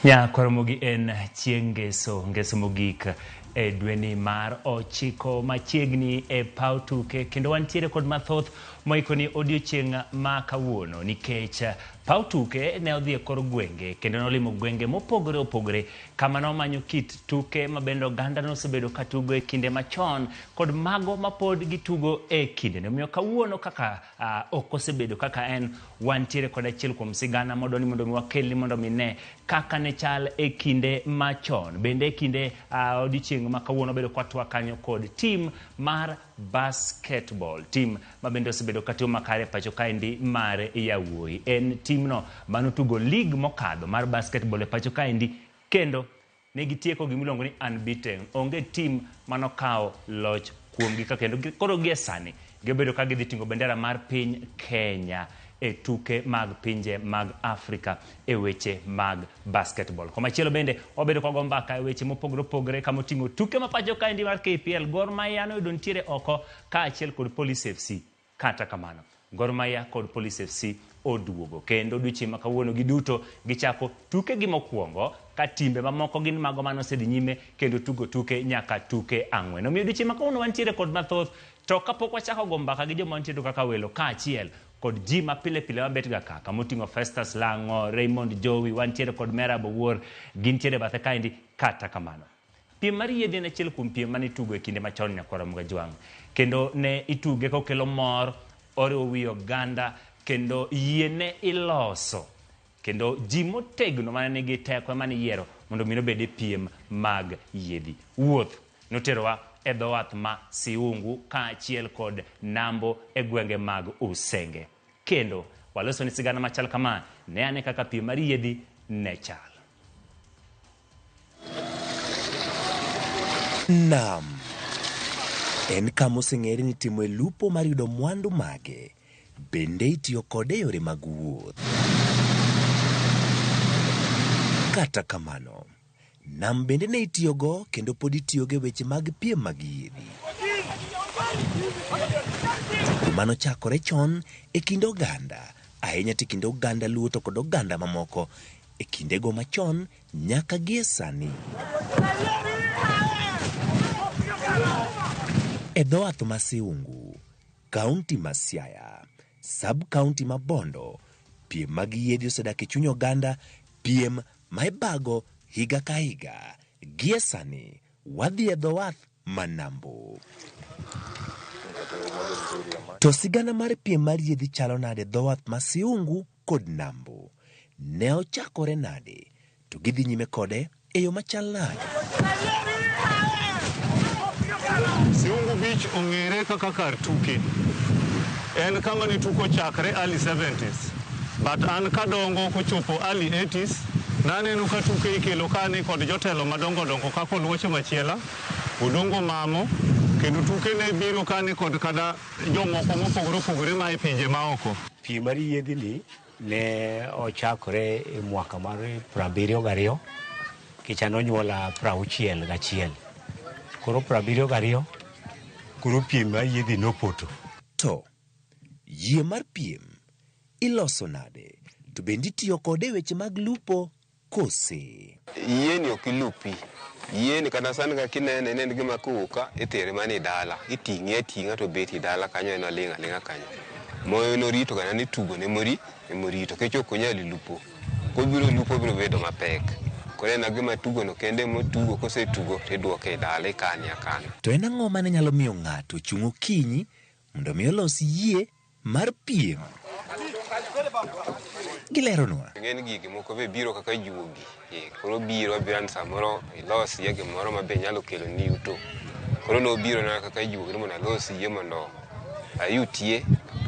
Ramogi en chieng' ngeso mogik e dweni mar 9 machiegni e Paw Tuke, kendo wantiere kod mathoth moikoni odiochieng' ma kawuono nikech Paw Tuke ne odhi e kor gwenge kendo nolimo gwenge mopogore opogore kama nomanyo kit tuke mabende oganda nosebedo ka tugo e kinde machon kod mago mapod gitugo e kinde no. Omiyo kawuono kaka ok osebedo kaka en, wantiere kod achiel kuom sigana modoni mondo wakelni mondo mine kaka ne chal e kinde machon. Bende e kinde odiochieng' ma kawuono bedo kwatwa kanyo kod tim mar basketball, tim mabende osebedo katimo makare pacho kaendi mar yawuoyi. En timno manotugo lig mokadho mar basketball e pacho kaendi kendo ne gitieko gimiluongo ni unbeaten. Onge tim manokao loch kuomgi ka kendo koro gie sani gibedo ka gidhi tingo bendera mar piny Kenya e tuke mag pinje mag Afrika e weche mag basketball. Komachielo bende obedo kwa gombaka e weche mopogore opogore kama oting'o tuke mapacho kaendi mar KPL. Gor Mahia noyudo ntiere oko ka achiel kod Police FC. Kata kamano, Gor Mahia kod Police FC oduogo kendo odiochieng' ma kawuono giduto gichako tuke gi mokwongo ka timbe mamoko gin mago manosedhi nyime kendo tugo tuke nyaka tuke 4. Omiyo odiochieng' ma kawuono wantiere kod mathoth, to kapok wachako gombaka gi joma wantiere kaka welo ka achiel kod ji ma pile pile mabet ga kaka moting'o Festus Lango, Raymond Jowi, wantiere kod Mera Bowuor, gintiere bathe kaendi. Kata kamano, piem mar yiedhi en achiel kuom piem mane itugo e kinde machon nyakwara Mugajwang', kendo ne ituge kokelo mor, oriwo wi oganda kendo yiene iloso kendo ji motegno mane nigi teko mane yiero mondo mino bede piem mag yiedhi. Wuoth noterowa e dho wath ma Siungu ka achiel kod Nambo e gwenge mag Usenge, kendo waloso ni sigana machal kama ne ane kaka piem mar yiedhi ne chal. Nam en kama oseng'ere ni timo e lupo mar yudo mwandu mage, bende itiyo kode yore mag wuoth. Kata kamano, nam bende ne itiyogo kendo pod itiyogo e weche mag piem mag yiedhi. Mano chakore chon e kind oganda, ahinya to kind oganda Luo to kod oganda mamoko e kindego machon nyaka gie sani. E dho wath ma Siungu, kaunti ma Siaya, sub-kaunti ma Bondo, piem mag yiedhi osedak e chuny oganda, piem ma ibago higa ka higa. Gie sani wadhi e dho wath ma Nambo. To sigana mar piem mar yiedhi chalo nade dho wath ma Siungu kod Nambo? Ne ochakore nade? To gidhi nyime kode e yo machal nade? Siungu Beach ong'ere kaka kar tuke. En kama ni tuko chakre early 70s. But an kadongo kochopo early 80s, naneno ka tuke ikelo kani kod jotelo madongo dongo kako Luoche Machiela, Odongo Mamo, kendo tuke ne biro kani kod kada jomoko mopogore opogore ma e pinje maoko. Piem mar yiedhi ni ne ochakore e mwaka mar 72 kicha nonyuola 61. Koro 72 koro piem mar yiedhi nopoto. To yie mar piem iloso nade? To bende itiyo kode weche mag lupo kose? Yieni ok ilupi. Yieni kata sani ka kinene en gima kuka itere mani dala. Iting'e ating'a to beti dala kanyo en olinga linga kanyo. Moyo no rito kana ni tugo ne morito kecho konyali lupo. Kobiro lupo biro bedo mapek. Kore na gima tugo no kende motugo kose tugo tiduoke e dala ikani akana. To en ang'o mane nyalo miyo ng'ato chung' okinyi mondo mi olos yie mar piem? Gileronwa. Ng'en gigi moko be biro kaka juogi. Koro biro biran samoro ilos yie gimoro mabe nyalo kelo ni yuto. Koro no biro na kaka juogi mondo alos yie mondo ayutie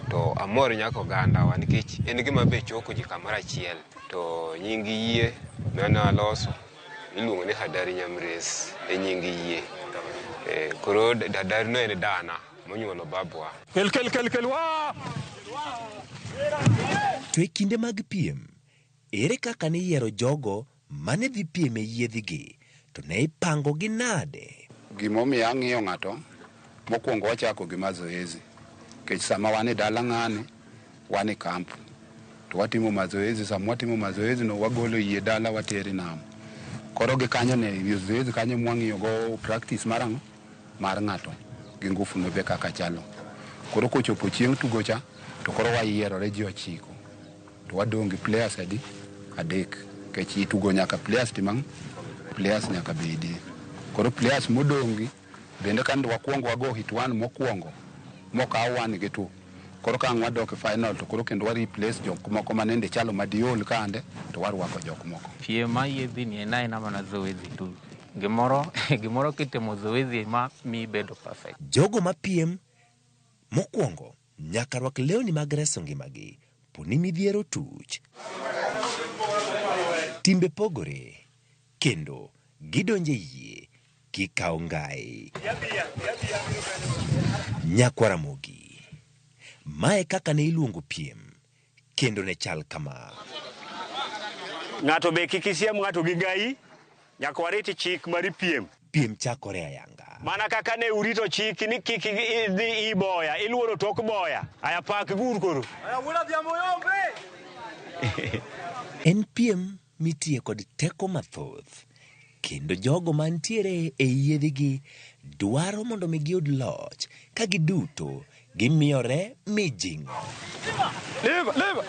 to amor nyako ganda wa nikech en gima be choko ji kamoro achiel. To nyingi yie nana loso iluongo ni Hadari Nyamres e nyingi yie. Koro Hadari no en dana monyuolo babwa. Kel wa! To e kinde mag piem, ere kaka ne yiero jogo mane dhi piem e yiedhigi? To ne ipango gi nade? Gimomiyo ang'iyo ng'ato, mokwongo wachako gi mazoezi. Kech sama wan e dala ng'ani, wan e kamp. To watimo mazoezi, sama watimo mazoezi no wagolo yie dala wateri nam. Koro gi kanyo ne zoezi kanyo mwang'iyo go practice mar ng'ato gi ngufu no be kaka chalo. Koro kochopo chieng' tugo cha to koro wayierore ji 9 to wadong' gi players adek kech itugo nyaka players timang players nyaka bedi. Koro players modong'i bende kan wakuongo wago hit 1 mokuongo mokaw 1 gi 2. Koro ka wadok e final to koro kendo wa replace jok moko manende chalo madiol kande to warwako jok moko. Piem ma yedhi ni en aina mana zoezi tu. Gimoro kitimo zoezi ma mi bedo perfect. Jogo mapiem mokuongo nyaka rwak lewni mag reso ngimagi poni midhiero tuch. Timbe pogore kendo gidonje yie kikaw ngai. Nyakwa Ramogi. Mae kaka ne iluongo piem kendo ne chal kama. Ng'ato be kikisiem ng'ato gi ngai nyaka wariti chik mar piem. Piem chakore ayanga. Mana kaka ne urito chik ni kik idhi iboya, iluoro tok boya. Aya pak gur koro. Aya wula dhiambo yombe. En piem mitie kod teko mathoth. Kendo jogo mantiere e yiedhigi dwaro mondo mi giyud loch ka giduto gimiyore mijing'o. Leva.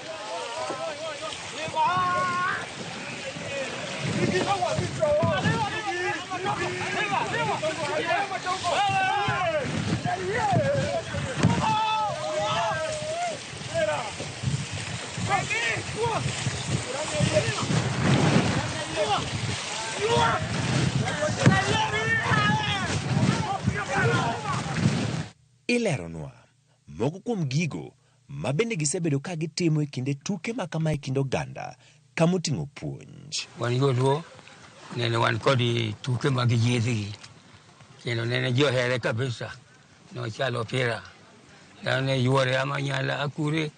Ileronwa moko kuom gigo ma bende gisebedo ka gitimo e kinde tuke makama e kind oganda kamoting'o puonj. Wan yoluo nene wan kod tuke mag yiedhi kendo nene johere kabisa no chalo opira ne yuore amanyala akure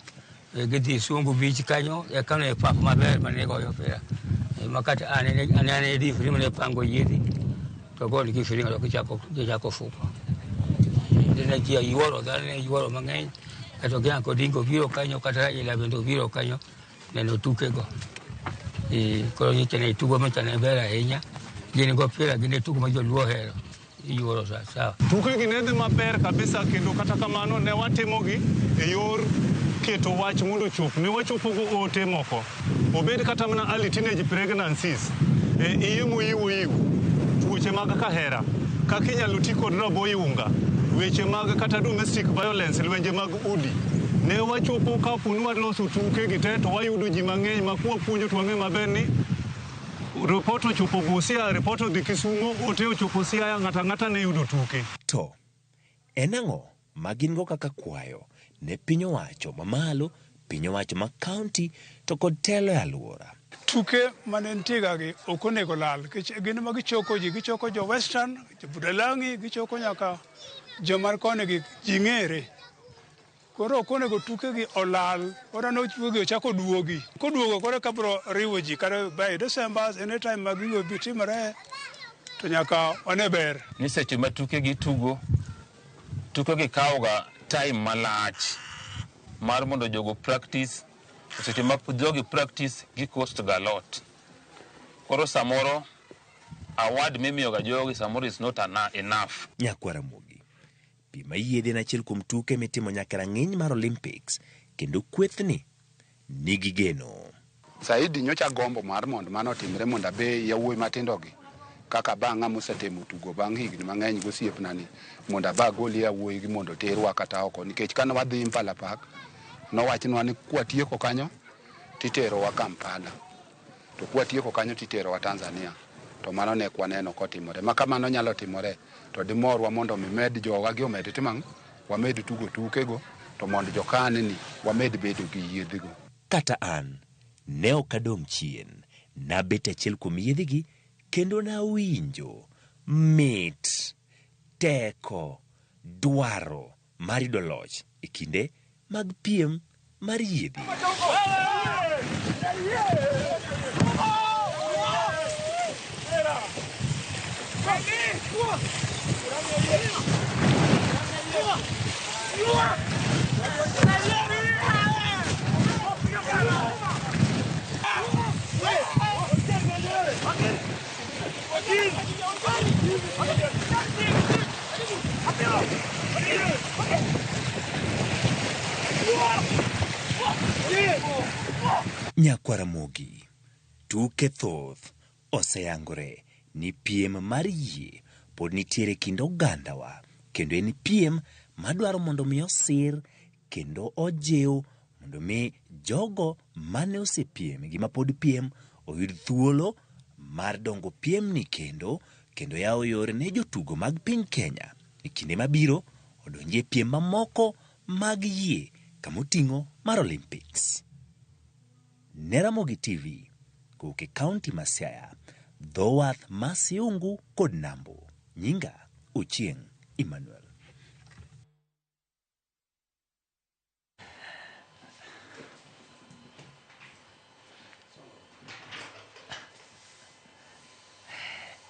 gidhi sungu bich kanyo kano pap maber mane goyo opira makata anene di frima ne pango yiedhi to gol gi frima to kichako fuko ne kia yuoro dane yuoro mang'eny kato gyan kodingo biro kanyo kata ila bendo biro kanyo neno tuke go koro nyitene tugo machane bera ahinya gini go opira gine tugo ma joluo hero yuoro sawa. Tuke gi ne dhi maber kabisa kendo kata kamano ne watimogi e yor keto wach mondo chop. Ne wachopo go ote moko. Obed kata mana early teenage pregnancies. Iye moyiwo tuoche mag kahera. Kaka inyalo ti kod rabo yunga. Weche mag kata domestic violence, lwenje mag udi. Ne wachopo ka punu waloso tuke gi te to wayudo ji mang'eny ma puonjo to wang'e maber ni report ochopo Busia, report odhi Kisumo, ote ochopo Siaya, ng'ata ne yudo tuke. To en ang'o ma gin go kaka kwayo ne piny owacho mamalo, piny owacho ma kaunti to kod telo e alwora. Tuke mane ntiega gi ok onego lal gin ma gichoko jo western, jo Budalangi, gichoko nyaka jo mar kone gi ji ng'ere. Koro ok onego tuke gi olal, ora no chuogi ochako duogi. Koduogo koro kabro riwo ji kata by December anytime ma gigo bitimore to nyaka one ber. Ni seche ma tuke gi tuke gi kawoga time malach mar mondo jogo practice, seche ma jogi practice gi cost ga lot. Koro samoro award mimiyoga jogi samoro is not enough. Nyakwa Ramogi. Pima yiedhi na achiel kuom tuke mitimo nyaka rang'iny mar Olympics kendo kwethni nigi geno. Saidi nyocha gombo mar mondo mano timre mondo abe yawuoyi matindogi kaka bang'a mosetimo tugo bang' higni mang'eny gosiepna ni mondo aba goli yawuoyi gi mondo terwa kata oko nikech kane wadhi Impala Park nowachnwa ni kwatieko kanyo titerowa Kampala to kwatieko kanyo titerowa Tanzania to mano ne kwaneno kotimore ma kamano nyalo timore to dimorwa mondo mimed joga gi omed timang wamed tugo tukego to mondo jokane ni wamed bedo gi yiedhigo. Kata an ne ok adong' chien nabet achiel kuom yiedhigi kendo nawinjo mit teko dwaro mar yudo loch e kinde mag piem mar yiedhi. Nyakwaramogi, tuke thoth oseyangore ni piem mar yie pod nitiere kind ogandawa, kendo en piem madwaro mondo mi osir kendo ojiw mondo mi jogo mane osepiem gi mapod piem oyud thuolo mar dongo piem ni kendo yawo yore ne jotugo mag piny Kenya e kinde mabiro odonjie piem mamoko mag yie kamoting'o mar Olympics. Ne Ramogi TV, kowuok e kaunti ma Siaya, dho wath ma Siungu kod Nambo. Nyinga Ochieng' Emmanuel.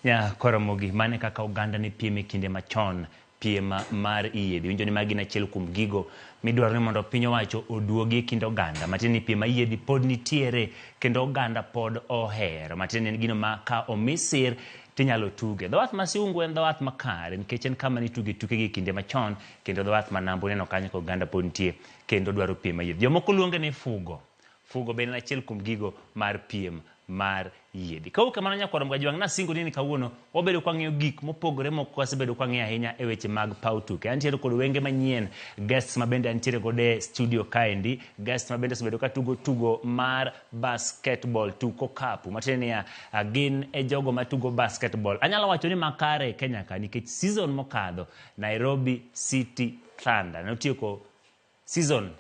Nyakwaramogi, mane kaka oganda ni piem e kinde machon, piem mar yie. Winjo ni magi achiel kuom gigo midwaro ni mondo piny owacho oduogi e kind oganda. Matiende ni piem yie pod nitiere kendo oganda pod ohero. Matiende ni gino ma ka omisir tinyalo tuge. Dho wath ma Siungu en dho wath makare nikech en kama nituge tuke gi kinde machon, kendo dho wath ma Nambo neno kanyo ka oganda pod nitie kendo dwaro piem yie. Jomoko luonge ni fugo. Fugo bende achiel kuom gigo mar piem mar yiedi. Kawuok kamano Nyakwaramogi Ajwang' nasingo ni kawuono wabedo kwang'iyo gik mopogore moko wasebedo kwang'iyo ahinya e weche mag Paw Tuke. Antiere kod wenge manyien, guests mabende antiere kod e studio kaendi, guests mabende osebedo ka tugo mar basketball, tuko kapu. Matiende niya, gin e jogo matugo basketball. Anyalo wacho ni makare Kenya ka nikech season mokadho Nairobi City Thunder notieko season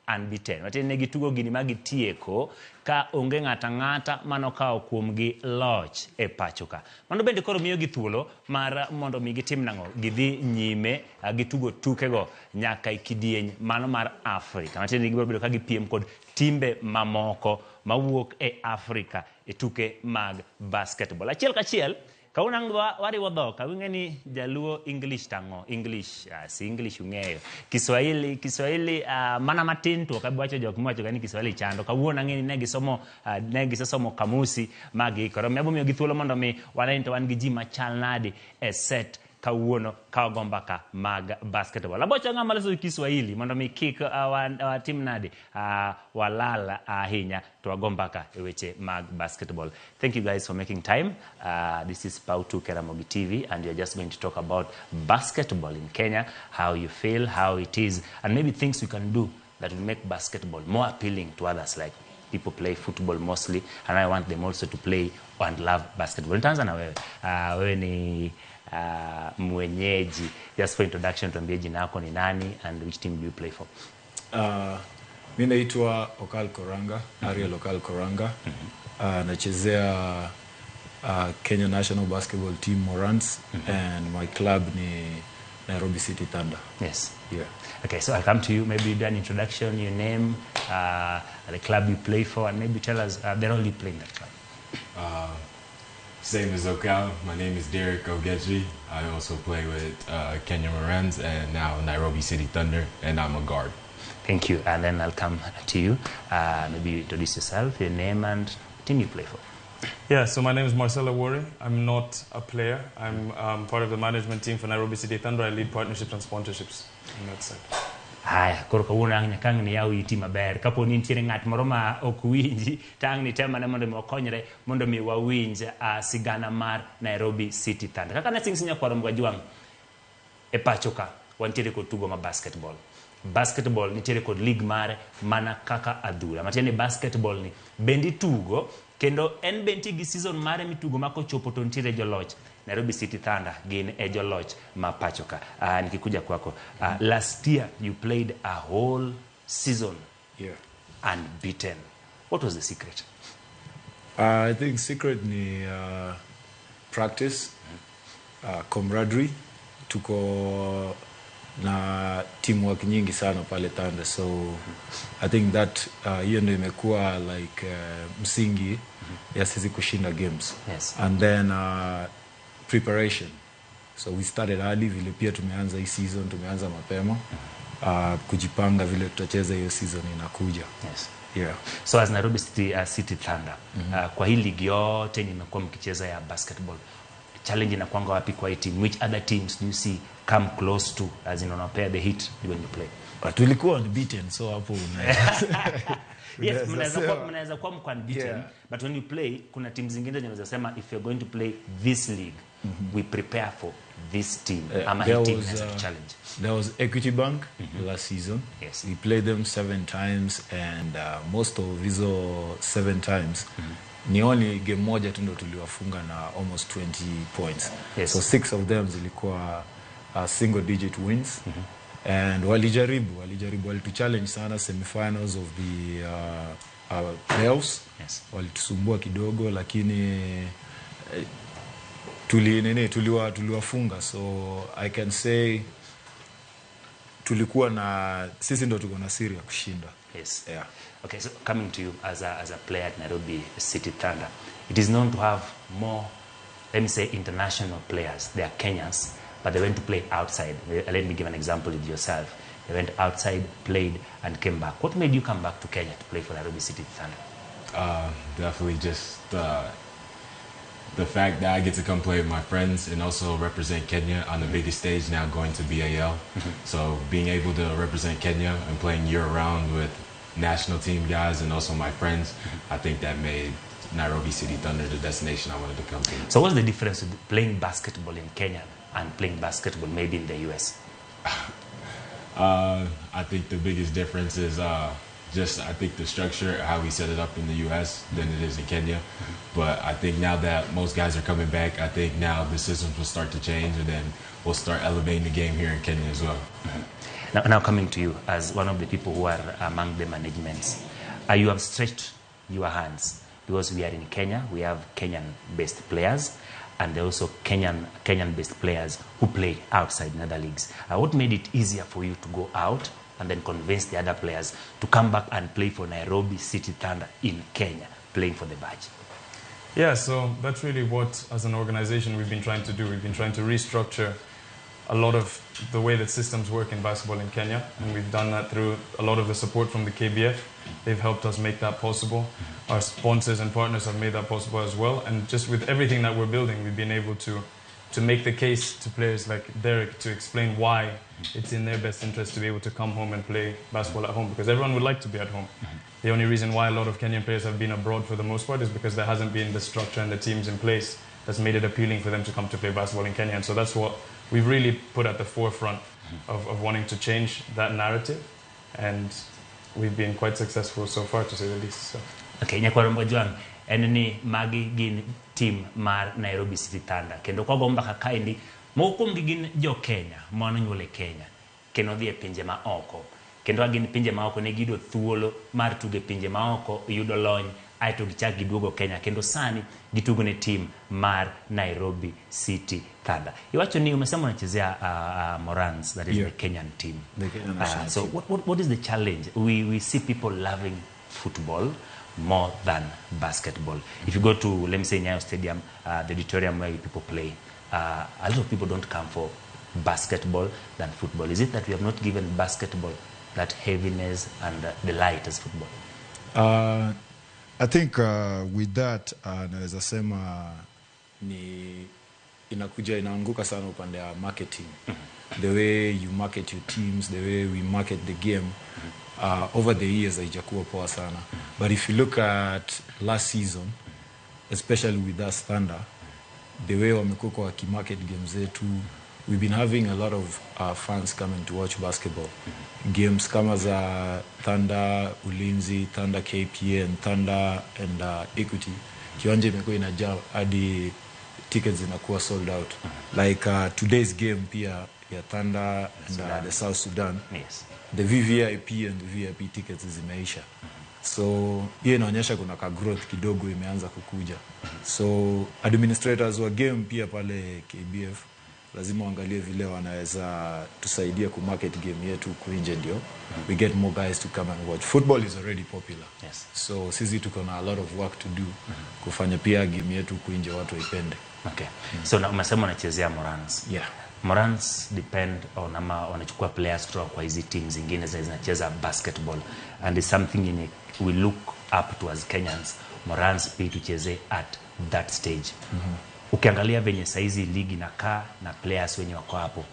unbeaten. Matiende gitugo gini magitieko ka onge ng'ata manokawo kuomgi loch e pachoka. Mano bende koro miyo gi thuolo mar mondo mi gitim nang'o, gidhi nyime gitugo tukego nyaka e kidieny mano mar Afrika. Matiende gibiro bedo ka gipiem kod timbe mamoko mawuok e Afrika e tuke mag basketball. Achiel kachiel kauna wariwo dhok, awinge ni jaluo English tang'o, English, si English ung'eyo. Kiswahili mana matin to kabiwacho jok mwacho gani Kiswahili chando. Kawuono ang'eni negisesomo kamusi magi. Koro miabo miyo gi thuolo mondo mi waneni to wan gi ji machal nadi e set kawuono ka ogombaka mag basketball. Labocho ng'ama loso Kiswahili mondo mi kik tim nadi walala ahinya to wagombaka e weche mag basketball. Thank you guys for making time. This is Paw Tuke Ramogi TV, and we're just going to talk about basketball in Kenya, how you feel, how it is, and maybe things we can do that will make basketball more appealing to others. Like people play football mostly, and I want them also to play and love basketball. Nitaanza na wewe ni mwenyeji. Just for introduction, tuambie jina lako ni nani and which team do you play for? Mimi naitwa Okal Koranga, Ariel Okal Koranga. Nachezea Kenya National Basketball Team Morans, and my club ni Nairobi City Thunder. Yes. Yeah. Okay, so I'll come to you. Maybe you do an introduction, your name, the club you play for, and maybe tell us the role you play in that club. Same as Okal, my name is Derek Ogeji. I also play with Kenya Morans and now Nairobi City Thunder, and I'm a guard. Thank you. And then I'll come to you. Maybe introduce yourself, your name, and team you play for. Yeah, so my name is Marcelo Wari. I'm not a player. I'm part of the management team for Nairobi City Thunder. I lead partnerships and sponsorships on that side. Haya, koro kawuono ang' nyakang' ni yaw iti maber. Kapo ni nitiere ng'at moro ma ok winji, tang' ni tema ne mondo mi wakonyre mondo mi wawinj sigana mar Nairobi City Thunder. Kaka ne sing Nyakwaramogi Ajwang' e pachoka wantiere kod tugo ma basketball. Basketball nitiere kod league mare mana kaka adhula. Matiende basketball ni bendi tugo kendo en benti gi season mare mitugo mako chopo to nitiere joloch. Nairobi City Thunder gin e joloch ma pachoka. Nikikuja kwako. Last year you played a whole season. Yeah. Unbeaten. What was the secret? I think secret ni practice, camaraderie. Tuko na teamwork nyingi sana pale Thunder, so I think that hiyo ndio imekuwa like msingi ya sisi kushinda games. Yes. And then preparation. So we started early, vile pia tumeanza hii season, tumeanza mapema kujipanga vile tutacheza hiyo season inakuja. Yes. Yeah. So as Nairobi City Thunder, kwa hii ligi yote nimekuwa mkicheza ya basketball, challenge inakuanga wapi kwa hii team? Which other teams do you see come close to, as in unapea the hit when you play? But tulikuwa unbeaten, so hapo Yes, mnaweza kuwa mko unbeaten, but when you play kuna team zingine zinaweza sema if you're going to play this league, we prepare for this team. Team as a challenge. There was Equity Bank last season. Yes. We played them 7 times and most of these 7 times ni only game moja tu ndo tuliwafunga na almost 20 points. Yes. So 6 of them zilikuwa single digit wins. And walituchallenge sana semifinals of the playoffs. Yes. Walitusumbua kidogo lakini tuliwafunga. So I can say tulikuwa na sisi ndo tuko na siri ya kushinda. Yes. Yeah. Okay, so coming to you as a player at Nairobi City Thunder, it is known to have more, let me say, international players. They are Kenyans, but they went to play outside. Let me give an example with yourself. They went outside, played, and came back. What made you come back to Kenya to play for Nairobi City Thunder? Definitely just the fact that I get to come play with my friends and also represent Kenya on the biggest stage now, going to BAL. So being able to represent Kenya and playing year-round with national team guys and also my friends, I think that made Nairobi City Thunder the destination I wanted to come to. So what's the difference with playing basketball in Kenya and playing basketball maybe in the US? I think the biggest difference is I think the structure, how we set it up in the US than it is in Kenya. But I think now that most guys are coming back, I think now the systems will start to change and then we'll start elevating the game here in Kenya as well. Now coming to you as one of the people who are among the managements, you have stretched your hands because we are in Kenya, we have Kenyan-based players and also Kenyan-based players who play outside in other leagues. What made it easier for you to go out and then convince the other players to come back and play for Nairobi City Thunder in Kenya, playing for the badge? Yeah, so that's really what, as an organization, we've been trying to do. We've been trying to restructure a lot of the way that systems work in basketball in Kenya, and we've done that through a lot of the support from the KBF. They've helped us make that possible. Our sponsors and partners have made that possible as well, and just with everything that we're building, we've been able to make the case to players like Derek to explain why it's in their best interest to be able to come home and play basketball at home, because everyone would like to be at home. The only reason why a lot of Kenyan players have been abroad for the most part is because there hasn't been the structure and the teams in place that's made it appealing for them to come to play basketball in Kenya. And so that's what we've really put at the forefront of wanting to change that narrative. And we've been quite successful so far, to say the least. So. Okay, Nyakwarombo Juang, enni magi gin team mar Nairobi City Thunder. Kendo kwa gomba kakaindi, mokum gin jo Kenya, mono nyule Kenya. Kendo dhie pinje ma oko. Kendo agin pinje ma oko ne gido thuolo mar tuge pinje ma oko yudo lony aito gichak giduogo Kenya. Kendo sani gitugo ne team mar Nairobi City Thunder. Iwacho ni umesema unachezea Morans, that is the Kenyan team. The Kenyan national so team. What is the challenge? We see people loving football more than basketball. If you go to, let me say, Nyayo Stadium, the auditorium where people play, a lot of people don't come for basketball than football. Is it that we have not given basketball that heaviness and the light as football? I think with that naweza sema ni inaanguka sana upande ya marketing. The way you market your teams, the way we market the game, over the years haijakuwa poa sana. But if you look at last season, especially with us Thunder, the way wamekuwa wakimarket games zetu, we've been having a lot of fans coming to watch basketball. Games kama za Thunder, Ulinzi, Thunder KPN, Thunder and Equity. Kiwanja imekuwa inajaa hadi tickets zinakuwa sold out. Like today's game pia ya Thunder and the South Sudan. Yes. The VVIP and the VIP tickets zimeisha. So hiyo inaonyesha kuna ka growth kidogo imeanza kukuja. So administrators wa game pia pale KBF lazima waangalie vile wanaweza tusaidia ku market game yetu kuinje ndio we get more guys to come and watch. Football is already popular. Yes. So sisi tuko na a lot of work to do kufanya pia game yetu kuinje watu waipende. Okay. So na umesema unachezea Morans. Yeah. Morans depend on ama wanachukua players kutoka kwa hizi teams zingine zinacheza basketball, and it's something we look up to as Kenyans. Morans pia tucheze at that stage. Ukiangalia venye saizi ligi inakaa na players wenye wako hapo,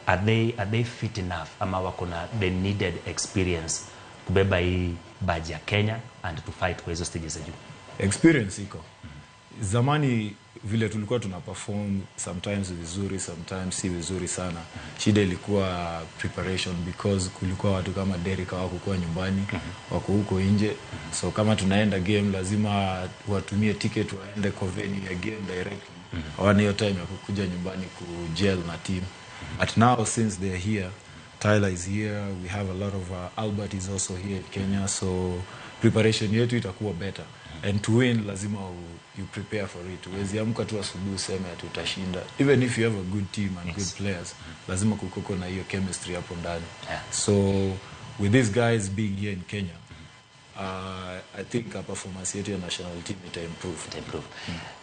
are they fit enough ama wako na the needed experience kubeba hii badge ya Kenya and to fight kwa hizo stages za juu? Experience iko. Zamani vile tulikuwa tuna perform sometimes vizuri, sometimes si vizuri sana. Shida ilikuwa preparation because kulikuwa watu kama Derek hawakuwa nyumbani, wako huko nje. So kama tunaenda game lazima watumie ticket waende kwa venue ya game directly. Hawana hiyo time ya kukuja nyumbani kujel na team. But now since they're here, Tyler is here, we have a lot of Albert is also here in Kenya, so preparation yetu itakuwa better. And to win lazima you prepare for it. Uwezi amka tu asubuhi useme ati utashinda. Even if you have a good team and good players, lazima kukoko na hiyo chemistry hapo ndani. So with these guys being here in Kenya, I think our performance yetu ya national team ita improve.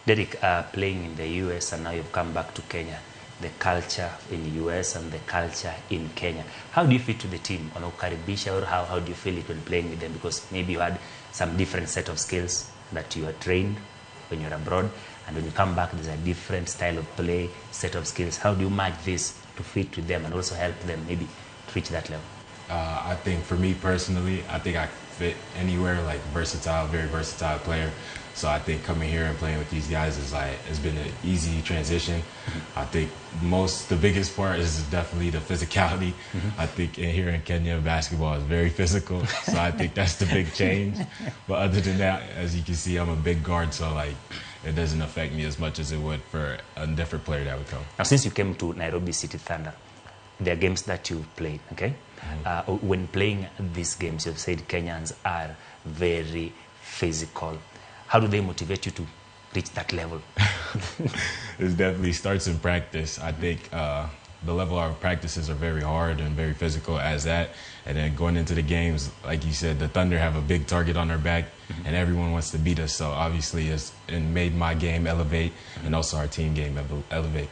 Derek, playing in the US and now you've come back to Kenya, the culture in the US and the culture in Kenya, how do you fit to the team? Unakaribisha, or how do you feel it when playing with them? Because maybe you had some different set of skills that you are trained when you're abroad, and when you come back there's a different style of play, set of skills. How do you match this to fit with them and also help them maybe to reach that level? I think for me personally, I think I fit anywhere, like versatile, very versatile player. So I think coming here and playing with these guys has been an easy transition. I think the biggest part is definitely the physicality. I think here in Kenya, basketball is very physical. So I think that's the big change. But other than that, as you can see, I'm a big guard. So like, it doesn't affect me as much as it would for a different player that would come. Now, since you came to Nairobi City Thunder, there are games that you've played, okay? When playing these games, you've said Kenyans are very physical. How do they motivate you to reach that level? It definitely starts in practice. I think the level of our practices are very hard and very physical as that. And then going into the games, like you said, the Thunder have a big target on their back, and everyone wants to beat us. So obviously it made my game elevate, and also our team game elevate.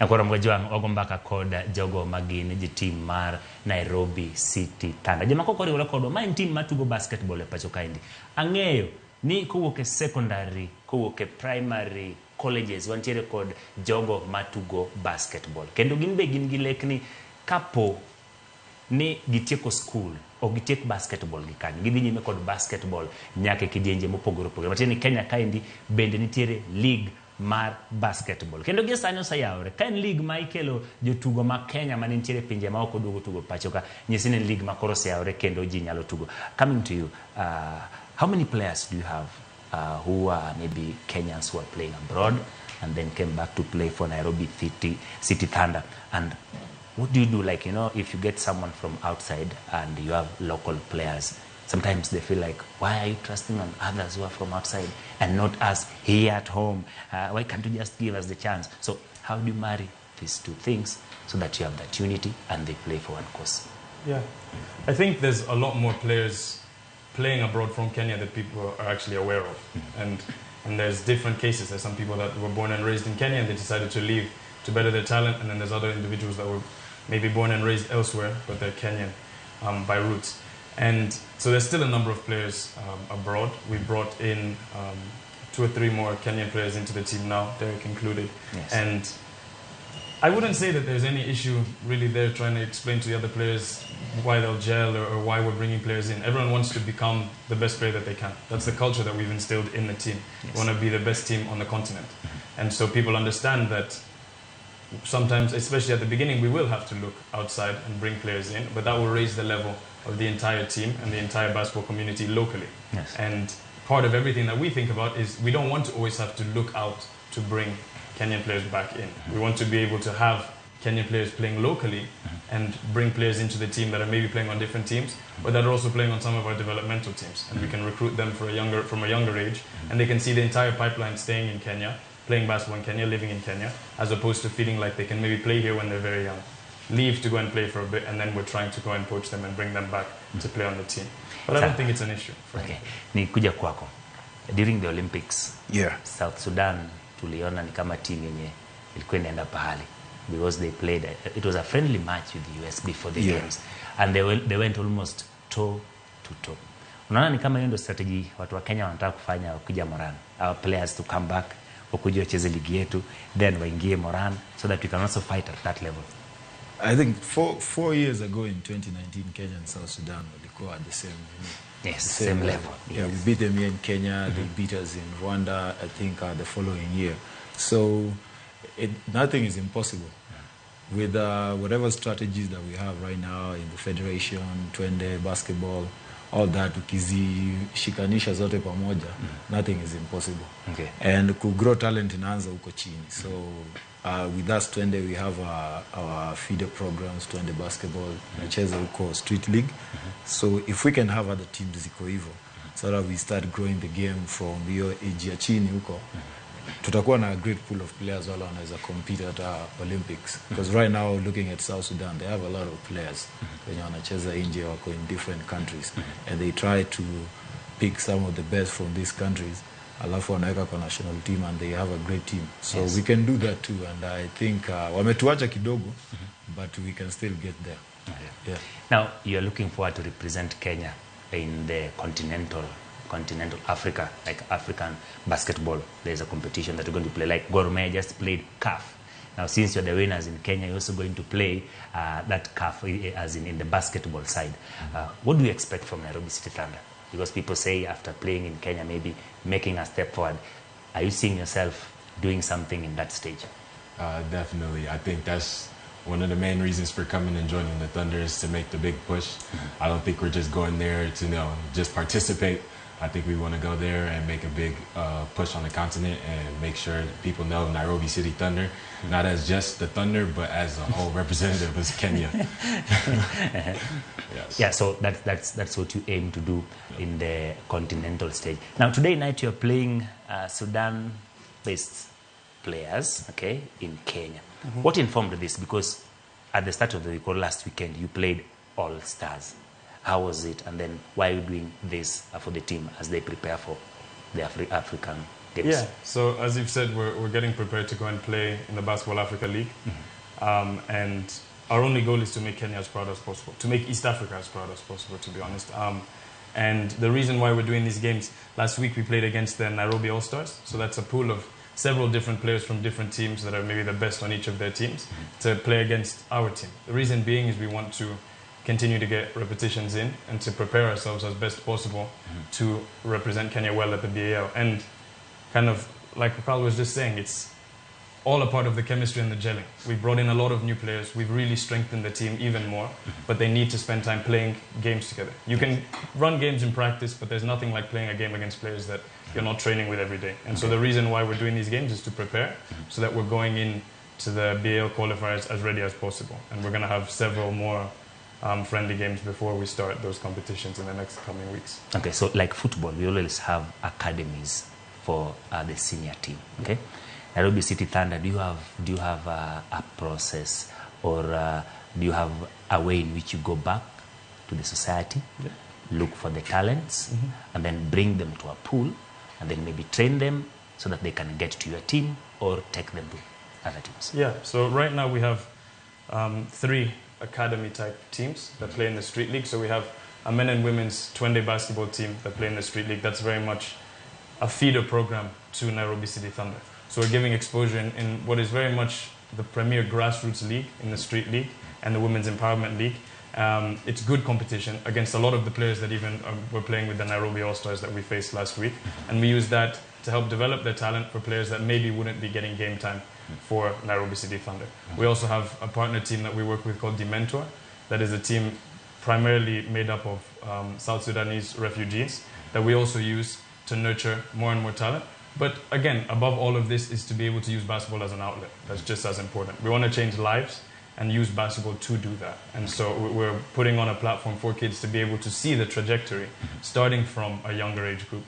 Nakora mgojwang ogombaka koda jogo magini ji team mar Nairobi City Thunder. Jama ko kori wala kodo ma team matugo basketball e pacho kaindi. Ang'eyo ni kowuok secondary, kowuok primary, colleges wantiere kod jogo matugo basketball. Kendo gin be gin gi lekni kapo ni gitieko school o gitiek basketball gi kanyo. Gidhi nyime kod basketball nyaka kidienje mopogore opogore. Matieni Kenya kaindi bende nitiere league mar basketball. Kendo gi sani osayawre. Ka en league ma ikelo jotugo ma Kenya ma nitiere pinje ma ok oduogo tugo pacho ka, nyisi ni league ma koro osayawre kendo ji nyalo tugo. Coming to you, how many players do you have who are maybe Kenyans who are playing abroad and then came back to play for Nairobi City Thunder? And what do you do? Like, you know, if you get someone from outside and you have local players, sometimes they feel like, why are you trusting on others who are from outside and not us here at home? Why can't you just give us the chance? So how do you marry these two things so that you have that unity and they play for one cause? Yeah, I think there's a lot more players playing abroad from Kenya that people are actually aware of. And there's different cases. There's some people that were born and raised in Kenya and they decided to leave to better their talent. And then there's other individuals that were maybe born and raised elsewhere, but they're Kenyan by roots. And so there's still a number of players abroad. We brought in 2 or 3 more Kenyan players into the team now, Derek included. Yes. And I wouldn't say that there's any issue really there trying to explain to the other players why they'll gel or why we're bringing players in. Everyone wants to become the best player that they can. That's the culture that we've instilled in the team. Yes. We want to be the best team on the continent. And so people understand that sometimes, especially at the beginning, we will have to look outside and bring players in, but that will raise the level of the entire team and the entire basketball community locally. Yes. And part of everything that we think about is we don't want to always have to look out to bring Kenyan players back in. We want to be able to have Kenyan players playing locally and bring players into the team that are maybe playing on different teams, but that are also playing on some of our developmental teams. And we can recruit them from a younger age, and they can see the entire pipeline staying in Kenya, playing basketball in Kenya, living in Kenya, as opposed to feeling like they can maybe play here when they're very young, leave to go and play for a bit, and then we're trying to go and poach them and bring them back to play on the team. But I don't think it's an issue. Okay. Ni kuja kwako. During the Olympics, Yeah. South Sudan tuliona ni kama team yenye ilikuwa inaenda pahali because they played it was a friendly match with the US before the games, and they went almost toe to toe. Unaona ni kama hiyo ndio strategy watu wa Kenya wanataka kufanya wakija Moran, our players to come back, wakuje wacheze ligi yetu, then waingie Moran so that we can also fight at that level. I think 4 years ago in 2019, Kenya and South Sudan walikuwa at the same Yes, same level. Yeah, we beat them here in Kenya. They beat us in Rwanda, I think, the following year. So nothing is impossible. With whatever strategies that we have right now in the federation, twende, basketball, all that, ukizishikanisha zote pamoja, nothing is impossible. Okay. And to grow talent inaanza huko chini. So with us twende, we have our feeder programs, twende basketball, nacheza huko street league. So if we can have other teams ziko hivyo, so that we start growing the game from hiyo age ya chini huko, tutakuwa na a great pool of players wala wanaweza compete at Olympics. Because right now, looking at South Sudan, they have a lot of players wenye wanacheza nje, wako in different countries, and they try to pick some of the best from these countries, alafu wanaweka kwa national team, and they have a great team. So we can do that too, and I think wametuacha kidogo, but we can still get there. Yeah. Now, you're looking forward to represent Kenya in the continental Africa, like African basketball. There's a competition that you're going to play, like Gor Mahia just played CAF. Now, since you're the winners in Kenya, you're also going to play that CAF as in the basketball side. What do you expect from Nairobi City Thunder? Because people say after playing in Kenya, maybe making a step forward. Are you seeing yourself doing something in that stage? Definitely. I think that's one of the main reasons for coming and joining the Thunder is to make the big push. I don't think we're just going there to just participate. I think we want to go there and make a big push on the continent and make sure people know Nairobi City Thunder, not as just the Thunder, but as a whole representative of Kenya. Yes. Yeah, so that's what you aim to do in the continental stage. Now, today night you're playing Sudan-based players, okay, in Kenya. What informed this? Because at the start of the week or last weekend, you played All Stars. How was it? And then why are you doing this for the team as they prepare for the African Games? Yeah, so as you've said, we're getting prepared to go and play in the Basketball Africa League. And our only goal is to make Kenya as proud as possible, to make East Africa as proud as possible, to be honest. And the reason why we're doing these games, last week we played against the Nairobi All-Stars. So that's a pool of several different players from different teams that are maybe the best on each of their teams to play against our team. The reason being is we want to continue to get repetitions in and to prepare ourselves as best possible to represent Kenya well at the BAL. And kind of like Carl was just saying, it's all a part of the chemistry and the gelling. We brought in a lot of new players. We've really strengthened the team even more, but they need to spend time playing games together. You can run games in practice, but there's nothing like playing a game against players that you're not training with every day. And so the reason why we're doing these games is to prepare so that we're going in to the BAL qualifiers as ready as possible. And we're going to have several more friendly games before we start those competitions in the next coming weeks. Okay, so like football, we always have academies for the senior team. Okay, Nairobi City Thunder, do you have a process or do you have a way in which you go back to the society, look for the talents, and then bring them to a pool, and then maybe train them so that they can get to your team or take them to other teams? Yeah, so right now we have 3 academy type teams that play in the street league. So we have a men and women's twende basketball team that play in the street league. That's very much a feeder program to Nairobi City Thunder. So we're giving exposure in what is very much the premier grassroots league in the street league and the women's empowerment league. It's good competition against a lot of the players that even were playing with the Nairobi All-Stars that we faced last week. And we use that to help develop their talent for players that maybe wouldn't be getting game time for Nairobi City Thunder. We also have a partner team that we work with called Mentor. That is a team primarily made up of South Sudanese refugees that we also use to nurture more and more talent. But again, above all of this is to be able to use basketball as an outlet. That's just as important. We want to change lives and use basketball to do that. And so we're putting on a platform for kids to be able to see the trajectory, starting from a younger age group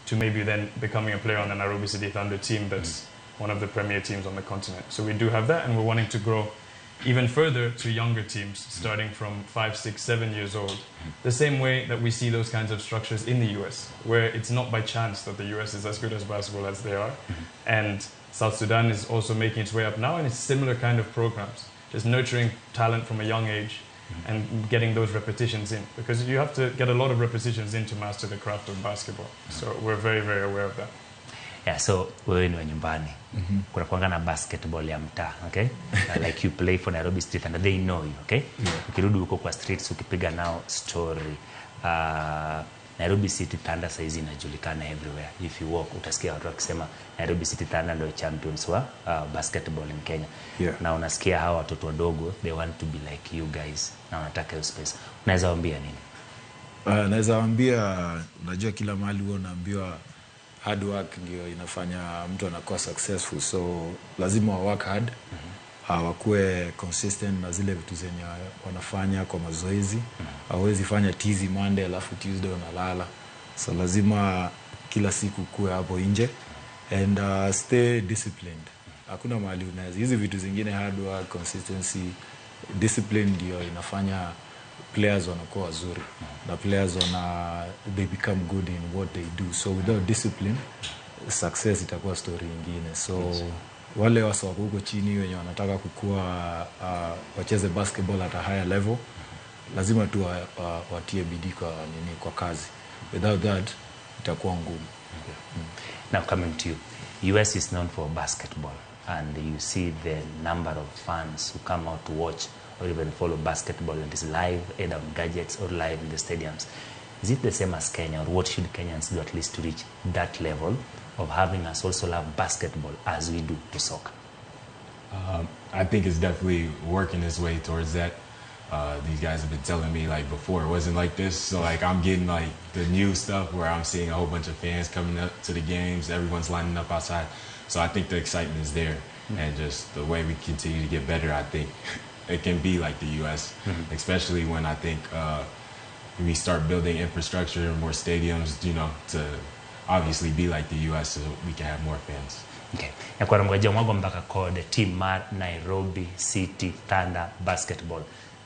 to maybe then becoming a player on the Nairobi City Thunder team that's one of the premier teams on the continent. So we do have that, and we're wanting to grow even further to younger teams, starting from 5, 6, 7 years old. The same way that we see those kinds of structures in the US, where it's not by chance that the US is as good as basketball as they are. And South Sudan is also making its way up now, and it's similar kind of programs, just nurturing talent from a young age and getting those repetitions in. Because you have to get a lot of repetitions in to master the craft of basketball. So we're very, very aware of that. Yeah, so wewe ni wa nyumbani. Kuna kuanga na basketball ya mtaa, okay? Like you play for Nairobi Street and they know you, okay? Ukirudi huko kwa streets ukipiga nao story. Nairobi City Thunder saizi inajulikana everywhere. If you walk utasikia watu wakisema Nairobi City Thunder ndio champions wa basketball in Kenya. Na unasikia hawa watoto wadogo they want to be like you guys na wanataka hiyo space. Unaweza waambia nini? Naweza waambia, unajua kila mahali huwa unaambiwa hard work ndio inafanya mtu anakuwa successful, so lazima wa work hard. Wakuwe consistent na zile vitu zenye wanafanya kwa mazoezi. Hawezi fanya tizi Monday alafu Tuesday unalala. So lazima kila siku kuwe hapo nje and stay disciplined. Hakuna mahali unaweza. Hizi vitu zingine hard work, consistency, discipline ndio inafanya players wanakuwa wazuri. Na players they become good in what they do. So without discipline, success itakuwa story nyingine. So wale wako huko chini wenye wanataka kukua wacheze basketball at a higher level, lazima tu watie bidii kwa kazi. Without that itakuwa ngumu. Now coming to you, US is known for basketball, and you see the number of fans who come out to watch or even follow basketball, and it's live either on gadgets or live in the stadiums. Is it the same as Kenya, or what should Kenyans do at least to reach that level of having us also love basketball as we do to soccer? I think it's definitely working its way towards that. These guys have been telling me like before it wasn't like this, so like I'm getting like the new stuff where I'm seeing a whole bunch of fans coming up to the games, everyone's lining up outside. So I think the excitement is there, and just the way we continue to get better, I think it can be like the US, especially when I think we start building infrastructure, more stadiums, you know, to obviously be like the US so we can have more fans. Okay. Ya kwa mwaja mwago mbaka kode team mar Nairobi City Thunder basketball.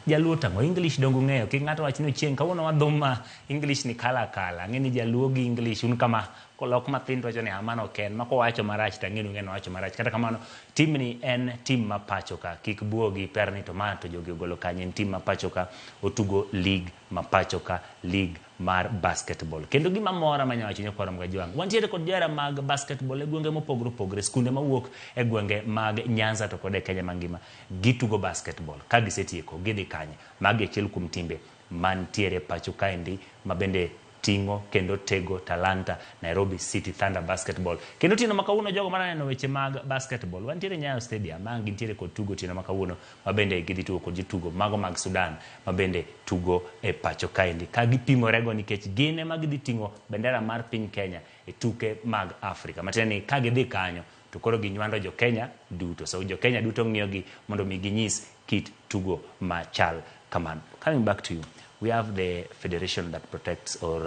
Jaluo tango English dongo ng'eyo king'ato wachino chieng kawuono wadhuma English ni kala ng'eni jaluo gi English un kama kolok mathindo wacho ni amano ken mako wacho marach tang'enu ng'eno wacho marach kata kamano team ni en team mapacho ka kik buogi perni tomato jogi ogolo kanye team mapacho ka otugo league mapacho ka league mar basketball kendo gima mora manyawacho nyokoro mga jwang wantiere kod jara mag basketball e gwenge mopogre skunde mawuok e gwenge mag Nyanza to kod Kenya mangima gitugo basketball ka gisetieko gidhi kanye magi achiel kuom timbe mantiere pacho kaendi mabende tingo kendo tego talanta Nairobi City Thunder basketball kendo tino makawuono jogo mananeno weche mag basketball wantiere Nyayo Stadium mangi ntiere kod tugo tino makawuono mabende gidhi tugo kod jitugo mago mag Sudan mabende tugo e pacho kaendi ka gipimorego nikech gine magidhi tingo bendera mar piny Kenya e tuke mag Afrika mateni ka gidhi kanyo to koro ginywando jo Kenya duto so jo Kenya duto ng'iyogi mondo mi ginyis kit tugo machal kamano. Coming back to you, we have the federation that protects or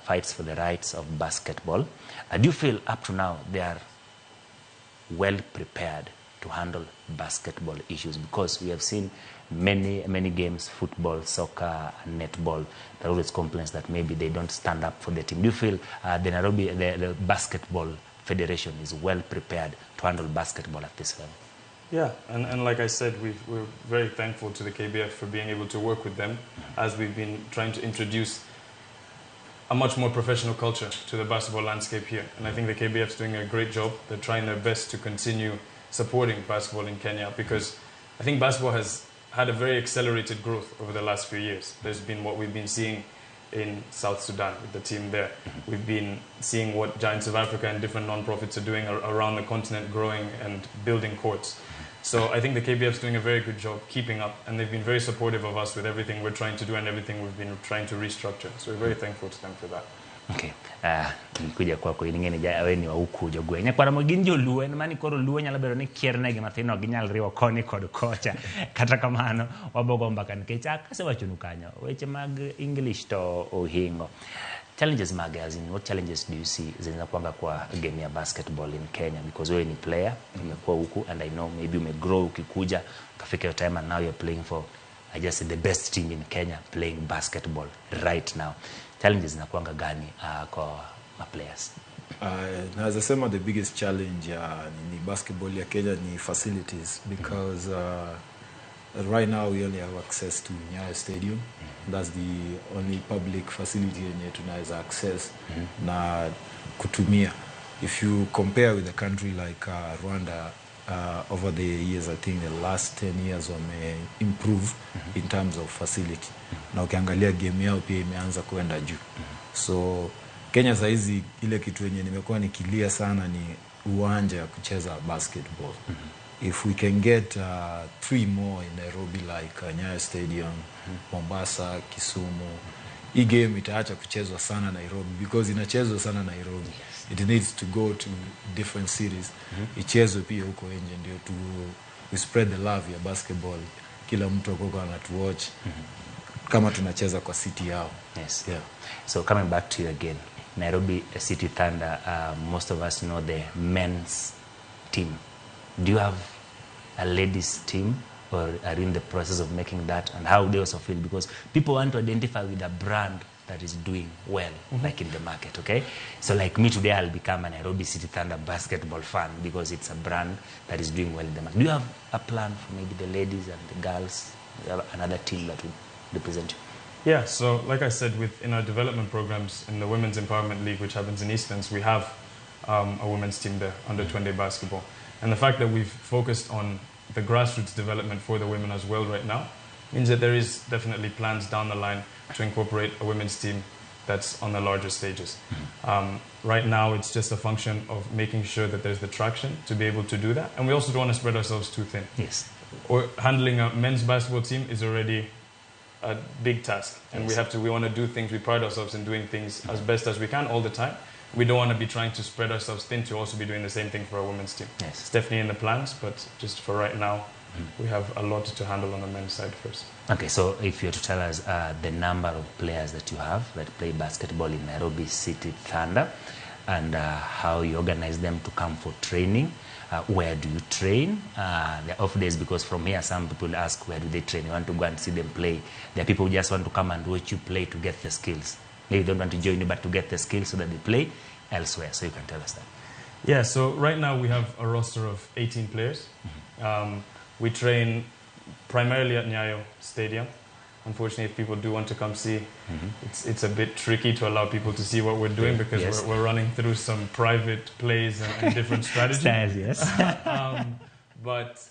fights for the rights of basketball. Do you feel up to now they are well prepared to handle basketball issues? Because we have seen many games, football, soccer, netball, there are always complaints that maybe they don't stand up for the team. Do you feel the basketball federation is well prepared to handle basketball at this level? Yeah, and like I said, we're very thankful to the KBF for being able to work with them as we've been trying to introduce a much more professional culture to the basketball landscape here. And I think the KBF is doing a great job. They're trying their best to continue supporting basketball in Kenya because I think basketball has had a very accelerated growth over the last few years. There's been what we've been seeing in South Sudan with the team there. We've been seeing what Giants of Africa and different non-profits are doing around the continent, growing and building courts. So I think the KBF is doing a very good job keeping up, and they've been very supportive of us with everything we're trying to do and everything we've been trying to restructure. So we're very thankful to them for that. Okay. Nikuja kwako ilingeni jawe ni wa huku jogwenya kwa Ramogi joluo en mani koro luo nyalo bedo ni kiernegi mathino ginyal riwo koni kod kocha kata kamano wabogo mbaka nikech akase wachunu kanyo weche mag English to ohingo. Challenges mag as in what challenges do you see zinaweza kwanga kwa game ya basketball in Kenya because wewe ni player umekuwa huku and I know maybe umegrow ukikuja ukafika your time and now you're playing for I just said the best team in Kenya playing basketball right now. Challenges zinakuanga gani kwa players? As I said, the biggest challenge in basketball ya Kenya ni facilities because right now we only have access to Nyayo Stadium. That's the only public facility yenye tunaweza access na kutumia. If you compare with a country like Rwanda, over the years, I think the last 10 years wame improve in terms of facility. Na ukiangalia game yao pia imeanza kuenda juu. So Kenya saizi ile kitu yenye nimekuwa nikilia sana ni uwanja ya kucheza basketball. If we can get 3 more in Nairobi like Nyayo Stadium, Mombasa, Kisumu, hii game itaacha kuchezwa sana Nairobi because inachezwa sana Nairobi. It needs to go to different cities. Ichezwe pia huko nje ndio we spread the love ya basketball. Kila mtu akoko anatuwatch kama tunacheza kwa city yao. Yes. Yeah. So coming back to you again, Nairobi City Thunder, most of us know the men's team. Do you have a ladies team, or are you in the process of making that, and how they also feel? Because people want to identify with a brand that is doing well, like in the market, okay? So like me today, I'll become a Nairobi City Thunder basketball fan because it's a brand that is doing well in the market. Do you have a plan for maybe the ladies and the girls? Do you have another team that would represent you? Yeah, so like I said, in our development programs in the Women's Empowerment League, which happens in Eastlands, we have a women's team there, under 20 basketball. And the fact that we've focused on the grassroots development for the women as well right now means that there is definitely plans down the line to incorporate a women's team that's on the larger stages. Right now, it's just a function of making sure that there's the traction to be able to do that. And we also don't want to spread ourselves too thin. Yes. Or handling a men's basketball team is already a big task, and we want to do things. We pride ourselves in doing things as best as we can all the time. We don't want to be trying to spread ourselves thin to also be doing the same thing for our women's team. Yes. It's definitely in the plans, but just for right now, we have a lot to handle on the men's side first. Okay, so if you were to tell us the number of players that you have that play basketball in Nairobi City Thunder, and how you organize them to come for training, where do you train? The off days, because from here some people ask where do they train. You want to go and see them play. There are people who just want to come and watch you play to get the skills. Maybe they don't want to join you, but to get the skills so that they play elsewhere. So you can tell us that. Yeah, so right now we have a roster of 18 players. We train primarily at Nyayo Stadium. Unfortunately, if people do want to come see, it's a bit tricky to allow people to see what we're doing because we're running through some private plays and different strategies. Styles, yes. But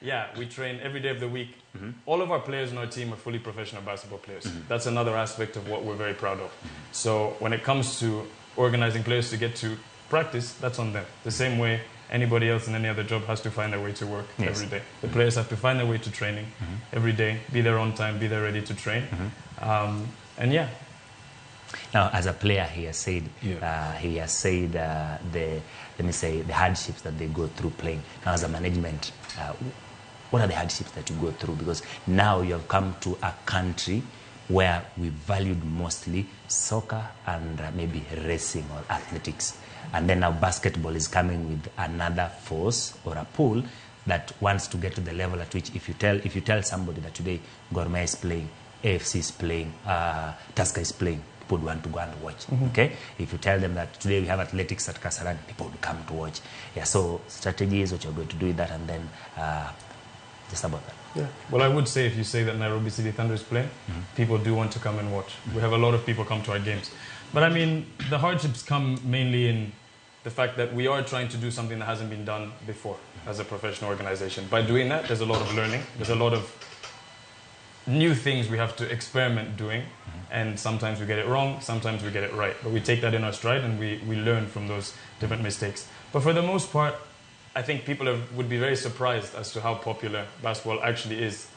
yeah, we train every day of the week. All of our players in our team are fully professional basketball players. That's another aspect of what we're very proud of. So when it comes to organizing players to get to practice, that's on them. The same way anybody else in any other job has to find their way to work every day. The players have to find their way to training every day, be there on time, be there ready to train. And yeah. Now, as a player, he has said, the hardships that they go through playing. Now, as a management, what are the hardships that you go through? Because now you have come to a country where we valued mostly soccer and maybe racing or athletics. And then now basketball is coming with another force or a pull that wants to get to the level at which if you tell somebody that today Gor Mahia is playing, AFC is playing, Tusker is playing, people would want to go and watch. Okay? If you tell them that today we have athletics at Kasarani, people would come to watch. Yeah, so strategies, what you're going to do with that, and then just about that. Yeah. Well, I would say if you say that Nairobi City Thunder is playing, people do want to come and watch. We have a lot of people come to our games. But I mean, the hardships come mainly in the fact that we are trying to do something that hasn't been done before as a professional organization. By doing that, there's a lot of learning. There's a lot of new things we have to experiment doing. And sometimes we get it wrong, sometimes we get it right. But we take that in our stride and we learn from those different mistakes. But for the most part, I think people would be very surprised as to how popular basketball actually is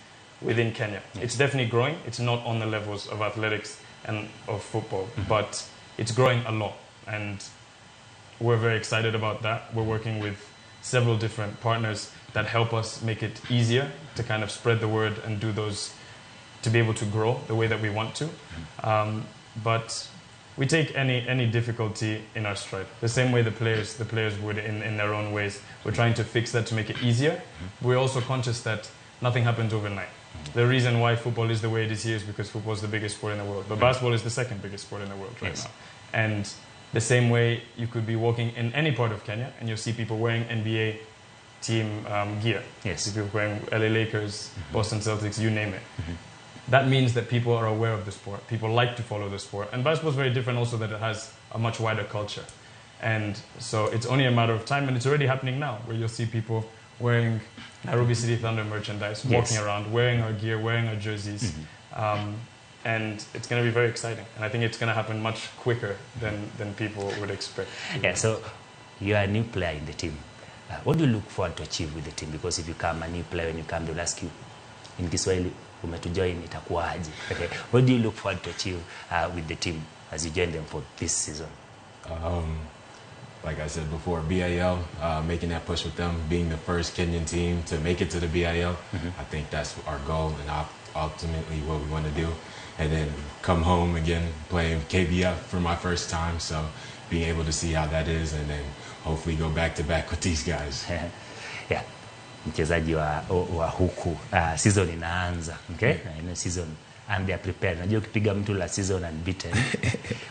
within Kenya. It's definitely growing. It's not on the levels of athletics and of football, but it's growing a lot. And we're very excited about that. We're working with several different partners that help us make it easier to kind of spread the word and do those, to be able to grow the way that we want to. But we take any difficulty in our stride. The same way the players would in their own ways. We're trying to fix that to make it easier. We're also conscious that nothing happens overnight. The reason why football is the way it is here is because football is the biggest sport in the world. But basketball is the second biggest sport in the world right now. And the same way you could be walking in any part of Kenya and you'll see people wearing NBA team gear. Yes. People wearing LA Lakers, Boston Celtics, you name it. That means that people are aware of the sport. People like to follow the sport. And basketball is very different also that it has a much wider culture. And so it's only a matter of time, and it's already happening now, where you'll see people wearing Nairobi City Thunder merchandise, walking around, wearing our gear, wearing our jerseys. and it's going to be very exciting. And I think it's going to happen much quicker than people would expect. Yeah, so you are a new player in the team. What do you look forward to achieve with the team? Because if you come a new player, when you come, they'll ask you, in Kiswahili, umetujoin itakuwaje? Okay. What do you look forward to achieve with the team as you join them for this season? Like I said before, BAL, making that push with them, being the first Kenyan team to make it to the BAL, I think that's our goal and ultimately what we want to do. And then come home again, playing KBF for my first time, so being able to see how that is and then hopefully go back-to-back with these guys. Yeah. Mchezaji wa huku season inaanza, okay? Season and they are prepared. Unajua ukipiga mtu la season unbeaten,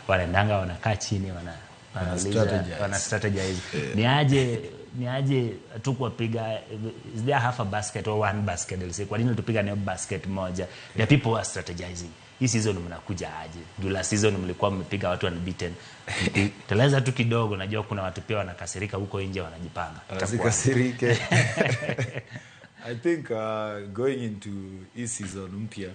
wanaendanga wanakaa chini wana strategize. Ni aje tu kupiga, is there half a basket or one basket? They'll say kwa nini tupiga nayo basket moja? The people are strategizing. Hii season mnakuja aje? Jula season mlikuwa mmepiga watu unbeaten. Teleza tu kidogo, najua kuna watu pia wanakasirika huko nje wanajipanga. Asikasirike. I think going into this season mpya,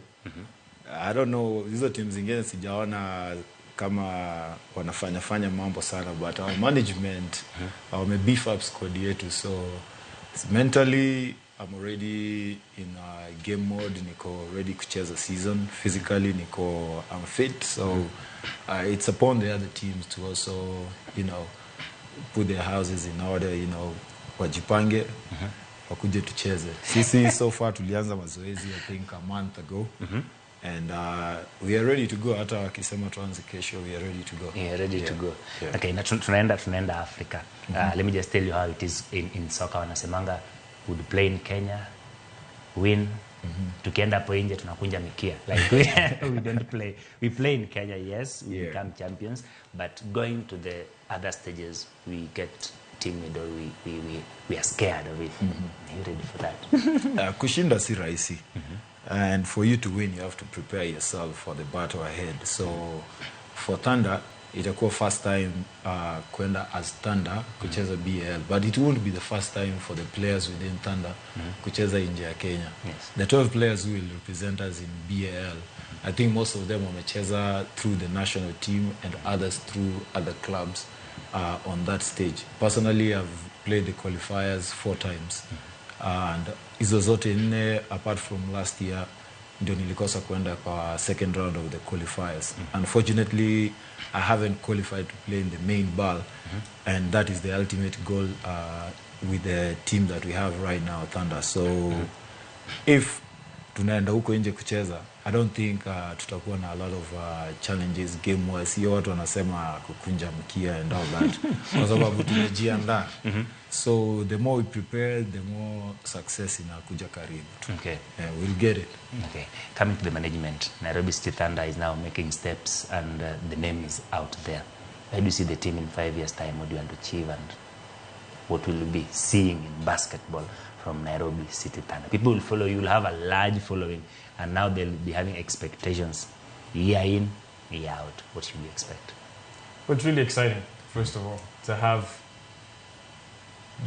I don't know, hizo teams zingine sijaona kama wanafanya mambo sana, but our management wame beef up squad yetu, so mentally I'm already in game mode, niko ready kucheza season. Physically I'm fit, so it's upon the other teams to also, put their houses in order, wajipange wakuje tucheze. Sisi so far tulianza mazoezi I think a month ago. And we are ready to go. Hata wakisema tuanze kesho, we are ready to go. Yeah, ready to go. Yeah. Okay, tunaenda Africa. Let me just tell you how it is in soccer. Wanasemanga would play in Kenya, win. Tukienda hapo nje tunakunja mikia. Like we don't play. We play in Kenya, yes, we become champions, but going to the other stages we get timid or we are scared of it. Are you ready for that? Kushinda si rahisi. And for you to win, you have to prepare yourself for the battle ahead. So for Thunder, itakuwa first time kwenda as Thunder kucheza BAL, but it won't be the first time for the players within Thunder kucheza nje ya Kenya. Yes. The 12 players who will represent us in BAL, I think most of them wamecheza through the national team and others through other clubs on that stage. Personally, I've played the qualifiers 4 times. And hizo zote nne, apart from last year, ndio nilikosa kwenda kwa second round of the qualifiers. Unfortunately, I haven't qualified to play in the main BAL, and that is the ultimate goal with the team that we have right now, Thunder. So if tunaenda huko nje kucheza, I don't think tutakuwa na a lot of challenges game-wise. Hiyo watu wanasema kukunja mkia and all that. Kwa sababu tumejiandaa. So the more we prepare, the more success inakuja karibu. Okay. Yeah, we'll get it. Okay. Coming to the management, Nairobi City Thunder is now making steps and the name is out there. How do you see the team in 5 years' time? What do you want to achieve and what will you be seeing in basketball from Nairobi City Thunder? People will follow you, will have a large following, and now they'll be having expectations year in, year out. What should we expect? Well, it's really exciting, first of all, to have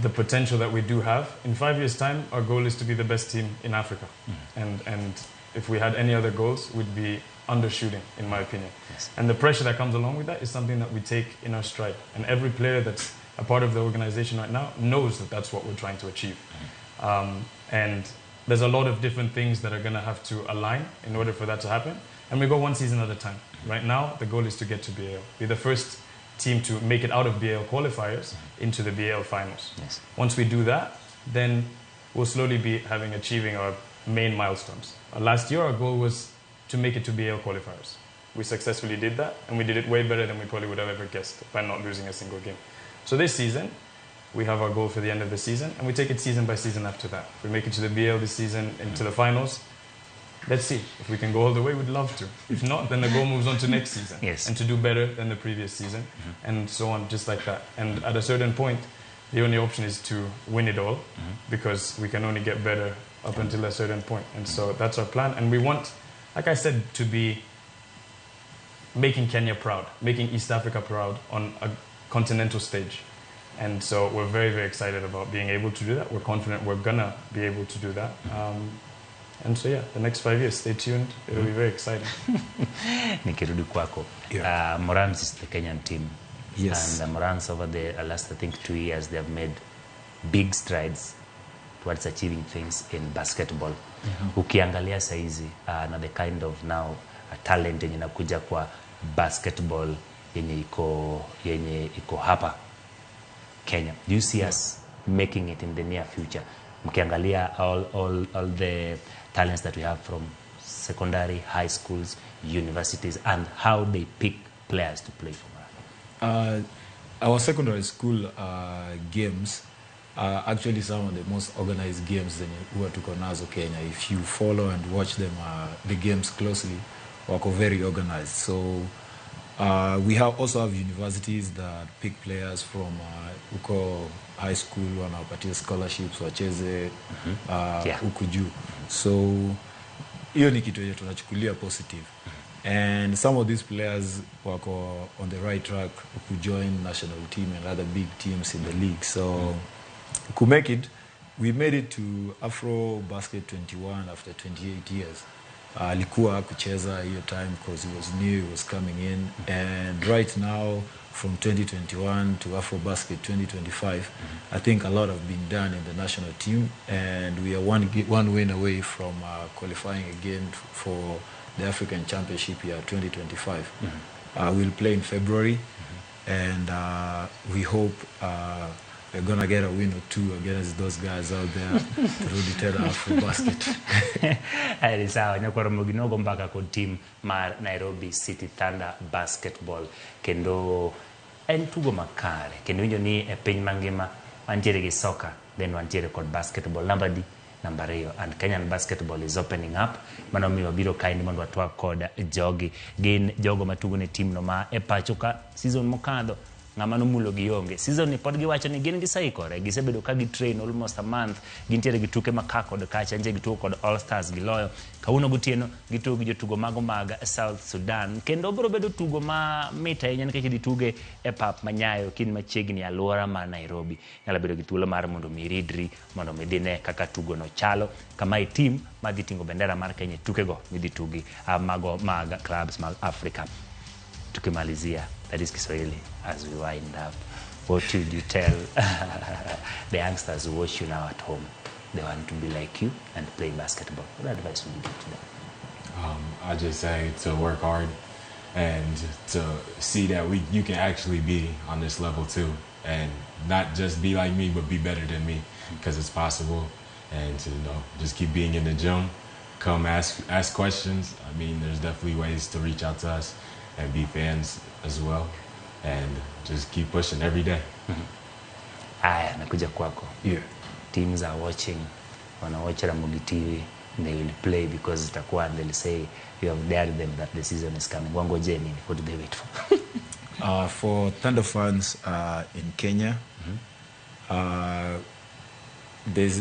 the potential that we do have. In 5 years' time, our goal is to be the best team in Africa. And if we had any other goals, we'd be undershooting, in my opinion. Yes. And the pressure that comes along with that is something that we take in our stride. And every player that's a part of the organization right now knows that that's what we're trying to achieve. And there's a lot of different things that are going to have to align in order for that to happen. And we go one season at a time. Right now, the goal is to get to BAL. Be the first team to make it out of BAL qualifiers into the BAL finals. Yes. Once we do that, then we'll slowly be achieving our main milestones. Last year, our goal was to make it to BAL qualifiers. We successfully did that, and we did it way better than we probably would have ever guessed by not losing a single game. So this season, we have our goal for the end of the season, and we take it season by season after that. If we make it to the BAL this season, into the finals, let's see. If we can go all the way, we'd love to. If not, then the goal moves on to next season. Yes. And to do better than the previous season, and so on, just like that. And at a certain point, the only option is to win it all, because we can only get better up until a certain point. And so that's our plan. And we want, like I said, to be making Kenya proud, making East Africa proud on a continental stage. And so we're very, very excited about being able to do that. We're confident we're going to be able to do that. And so, yeah, the next 5 years, stay tuned. It'll be very exciting. Nikirudi kwako. Morans is the Kenyan team. Yes. And Morans over the last, I think, 2 years, they have made big strides towards achieving things in basketball. Ukiangalia saizi na the kind of now talent yenye nakuja kwa basketball yenye iko hapa Kenya. Do you see us making it in the near future? Mkiangalia all the talents that we have from secondary, high schools, universities, and how they pick players to play for. Our secondary school games are actually some of the most organized games that huwa tuko nazo Kenya. If you follow and watch them, the games closely, wako very organized. So we also have universities that pick players from uko high school, wanawapatia scholarships wacheze huku juu. So hiyo ni kitu yetu tunachukulia positive. And some of these players wako on the right track to join national team and other big teams in the league. So to make it, we made it to Afro Basket 21 after 28 years. Alikuwa kucheza hiyo time because he was new, he was coming in. And right now, from 2021 to Afro Basket 2025, I think a lot have been done in the national team. And we are one win away from qualifying again for the African Championship year 2025. We'll play in February. And we hope we're going to get a win or two against those guys out there through the Afro Basket. Ni sawa, nyakwa Ramogi nogo mpaka kwa team mar Nairobi City Thunder Basketball. Kendo en tugo makare. Kendo winjo ni piny mangima wantiere gi soccer, then wantiere kod basketball. Number 2, and Kenyan basketball is opening up. Mano miwa biro kaini mondo watwa kod jogi. Gin jogo matugo ne team no ma pachoka season mokadho. Ng'ama nomulo gionge. Season ni pod giwacho ni gin gisaikore. Gisebedo ka gitrain almost a month. Gintiere gituke makaka kod kacha. Nje gituko kod All Stars giloyo. Kauno gutieno gitugo gi jotugo mago mag South Sudan. Kendo biro bedo tugo ma mita yenye nikech dituge pap manyayo kin machiegni alwora ma Nairobi. Nyalo bedo gi thuolo mar mondo miridri, mondo midine kaka tugo no chalo. Kama team madhi tingo bendera mar Kenya tukego midhi tugi mago mag clubs mag Africa. Tukimalizia, that is Kiswahili, as we wind up. What would you tell the youngsters who watch you now at home? They want to be like you and play basketball. What advice would you give to them? I just say to work hard and to see that you can actually be on this level too, and not just be like me, but be better than me, because it's possible. And to just keep being in the gym, come ask questions. I mean, there's definitely ways to reach out to us and be fans as well, and just keep pushing every day. Aya, nakuja kwako. Yeah. Teams are watching, wanna watch Ramogi TV, they will play because itakuwa, and they'll say you have dared them that the season is coming. Wangoje nini? What do they wait for? For Thunder fans in Kenya, there's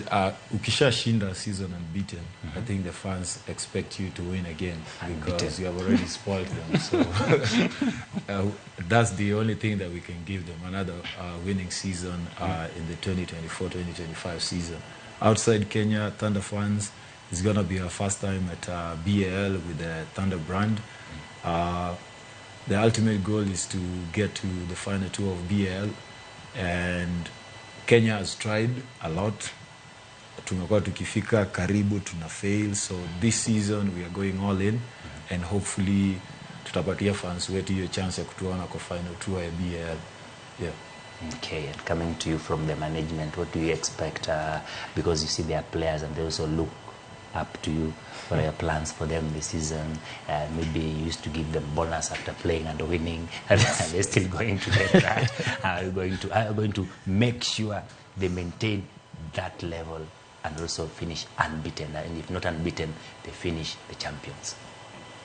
ukisha shinda season unbeaten. I think the fans expect you to win again because you have already spoiled them. So that's the only thing that we can give them, another winning season in the 2024-2025 season. Outside Kenya, Thunder fans, it's going to be our first time at BAL with the Thunder brand. The ultimate goal is to get to the final 2 of BAL, and Kenya has tried a lot. Tumekuwa tukifika karibu, tuna fail. So this season we are going all in, and hopefully tutapatia fans wetu hiyo chance ya kutuona kwa final 2 ya BAL. Yeah. Okay, and coming to you from the management, what do you expect? Because you see their players and they also look up to you. What are your plans for them this season? Maybe you used to give them bonus after playing and winning. Are they still going to get that? Are you going to make sure they maintain that level and also finish unbeaten? And if not unbeaten, they finish the champions.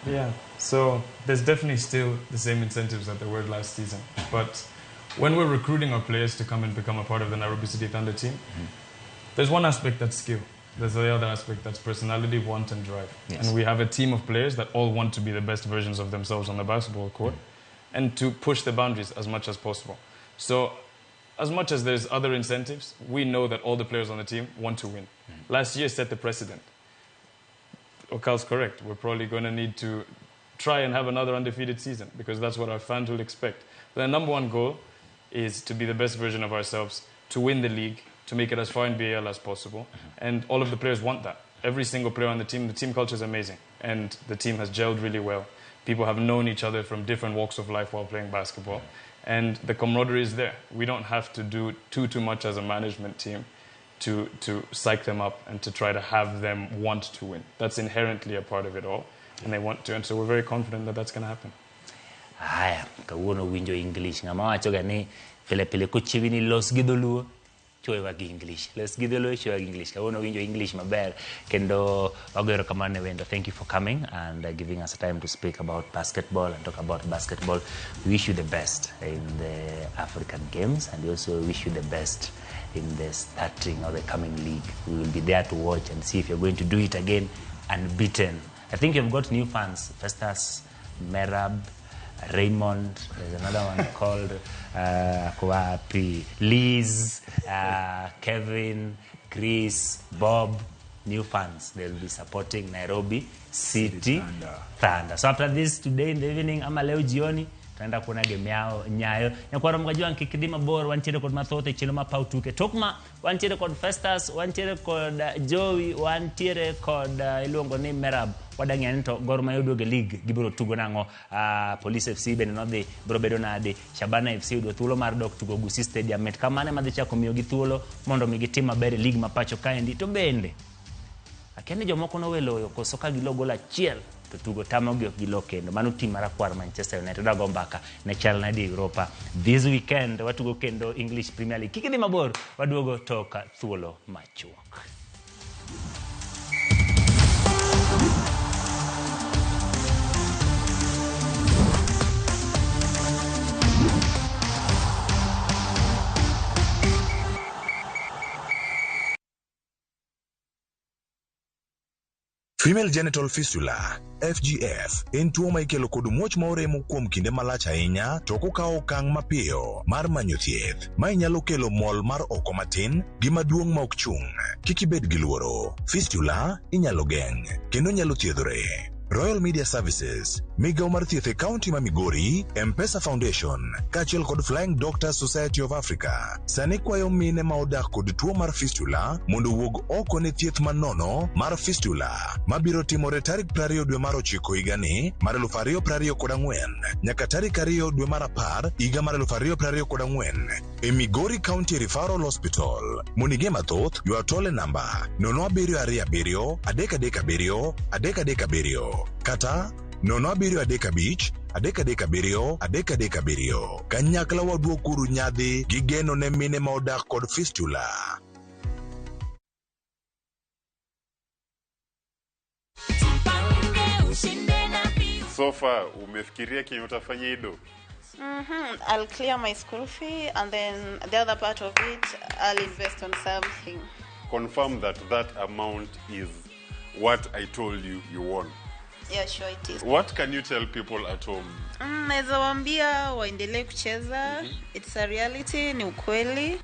Yeah, so there's definitely still the same incentives that there were last season. But when we're recruiting our players to come and become a part of the Nairobi City Thunder team, there's one aspect that's skill. There's the other aspect that's personality, want, and drive. Yes. And we have a team of players that all want to be the best versions of themselves on the basketball court and to push the boundaries as much as possible. So as much as there's other incentives, we know that all the players on the team want to win. Last year set the precedent. Okal's correct. We're probably going to need to try and have another undefeated season because that's what our fans will expect. The number one goal is to be the best version of ourselves, to win the league, to make it as far in BAL as possible. And all of the players want that. Every single player on the team culture is amazing. And the team has gelled really well. People have known each other from different walks of life while playing basketball. And the camaraderie is there. We don't have to do too much as a management team to psych them up and to try to have them want to win. That's inherently a part of it all. And they want to. And so we're very confident that that's going to happen. Haya, kawuono winjo English. Ngama wacho gani pile kuchiwini los gidoluo choe wagi English. Los gidoluo choe wagi English. Kawuono winjo English maber. Kendo wagero kamane wendo. Thank you for coming and giving us time to speak about basketball and talk about basketball. We wish you the best in the African Games and we also wish you the best in the starting of the coming league. We will be there to watch and see if you're going to do it again unbeaten. I think you've got new fans. Festus, Merab, Raymond, there's another one called Liz, Kevin, Chris, Bob, new fans. They'll be supporting Nairobi City Thunder. So after this, today in the evening, ama leo jioni, tunaenda kuona game yao Nyayo. Nyakwara mgajua nkikidima bor, wanchire kod mathote chiloma Paw Tuke. Tokma, wanchire kod Festus, wanchire kod Joey, wanchire kod iluongo ni Merab. Wadang'e ni to Gor Mahia oduogo league gibiro tugo nang'o. Police FC bende nodhi biro bedo nade. Shabana FC yudo thuolo mar dok tugo Gusii Stadium. Met kamane madhi chako miyogi thuolo mondo mi gitim maber league mapacho kaendi. To bende akeni jomoko noweloyo koso ka gilo gol achiel to tugo tamogi ok gilo kendo. Mano tim marakwar Manchester United dago mbaka ne chal nadi Europa. This weekend watugo kendo English Premier League. Kikidhi mabor waduogo toka thuolo machuok. Female genital fistula FGF en tuo ma ikelo kod muoch ma oremo kuom kinde malach ahinya to kokawo okang' mapiyo mar manyo thieth ma inyalo kelo mol mar oko matin gi maduong' ma ok chung'. Kik ibed gi luoro. Fistula inyalo geng' kendo nyalo thiedhore. Royal Media Services, Migao mar thieth e kaunti ma Migori, M-Pesa Foundation, kaachiel kod Flying Doctors Society of Africa, sani kwayo mine ma odak kod tuo mar fistula mondo wuog oko ne thieth manono mar fistula mabiro timore tarik 20 dwe mar 9 higani mar 2024 nyaka tarik 2 dwe mar 10 higa mar 2024 e Migori County Referral Hospital. Monige mathoth ywa tole namba 0727 337 337 kata 0735 337 kanyakla waduokuru nyadhi gi geno ne mine ma odak kod fistula. So far, umefikiria kenye utafanya ido? I'll clear my school fee and then the other part of it, I'll invest on something. Confirm that amount is what I told you won. Yeah, sure it is. What can you tell people at home? Naweza waambia waendelee kucheza. It's a reality, ni ukweli.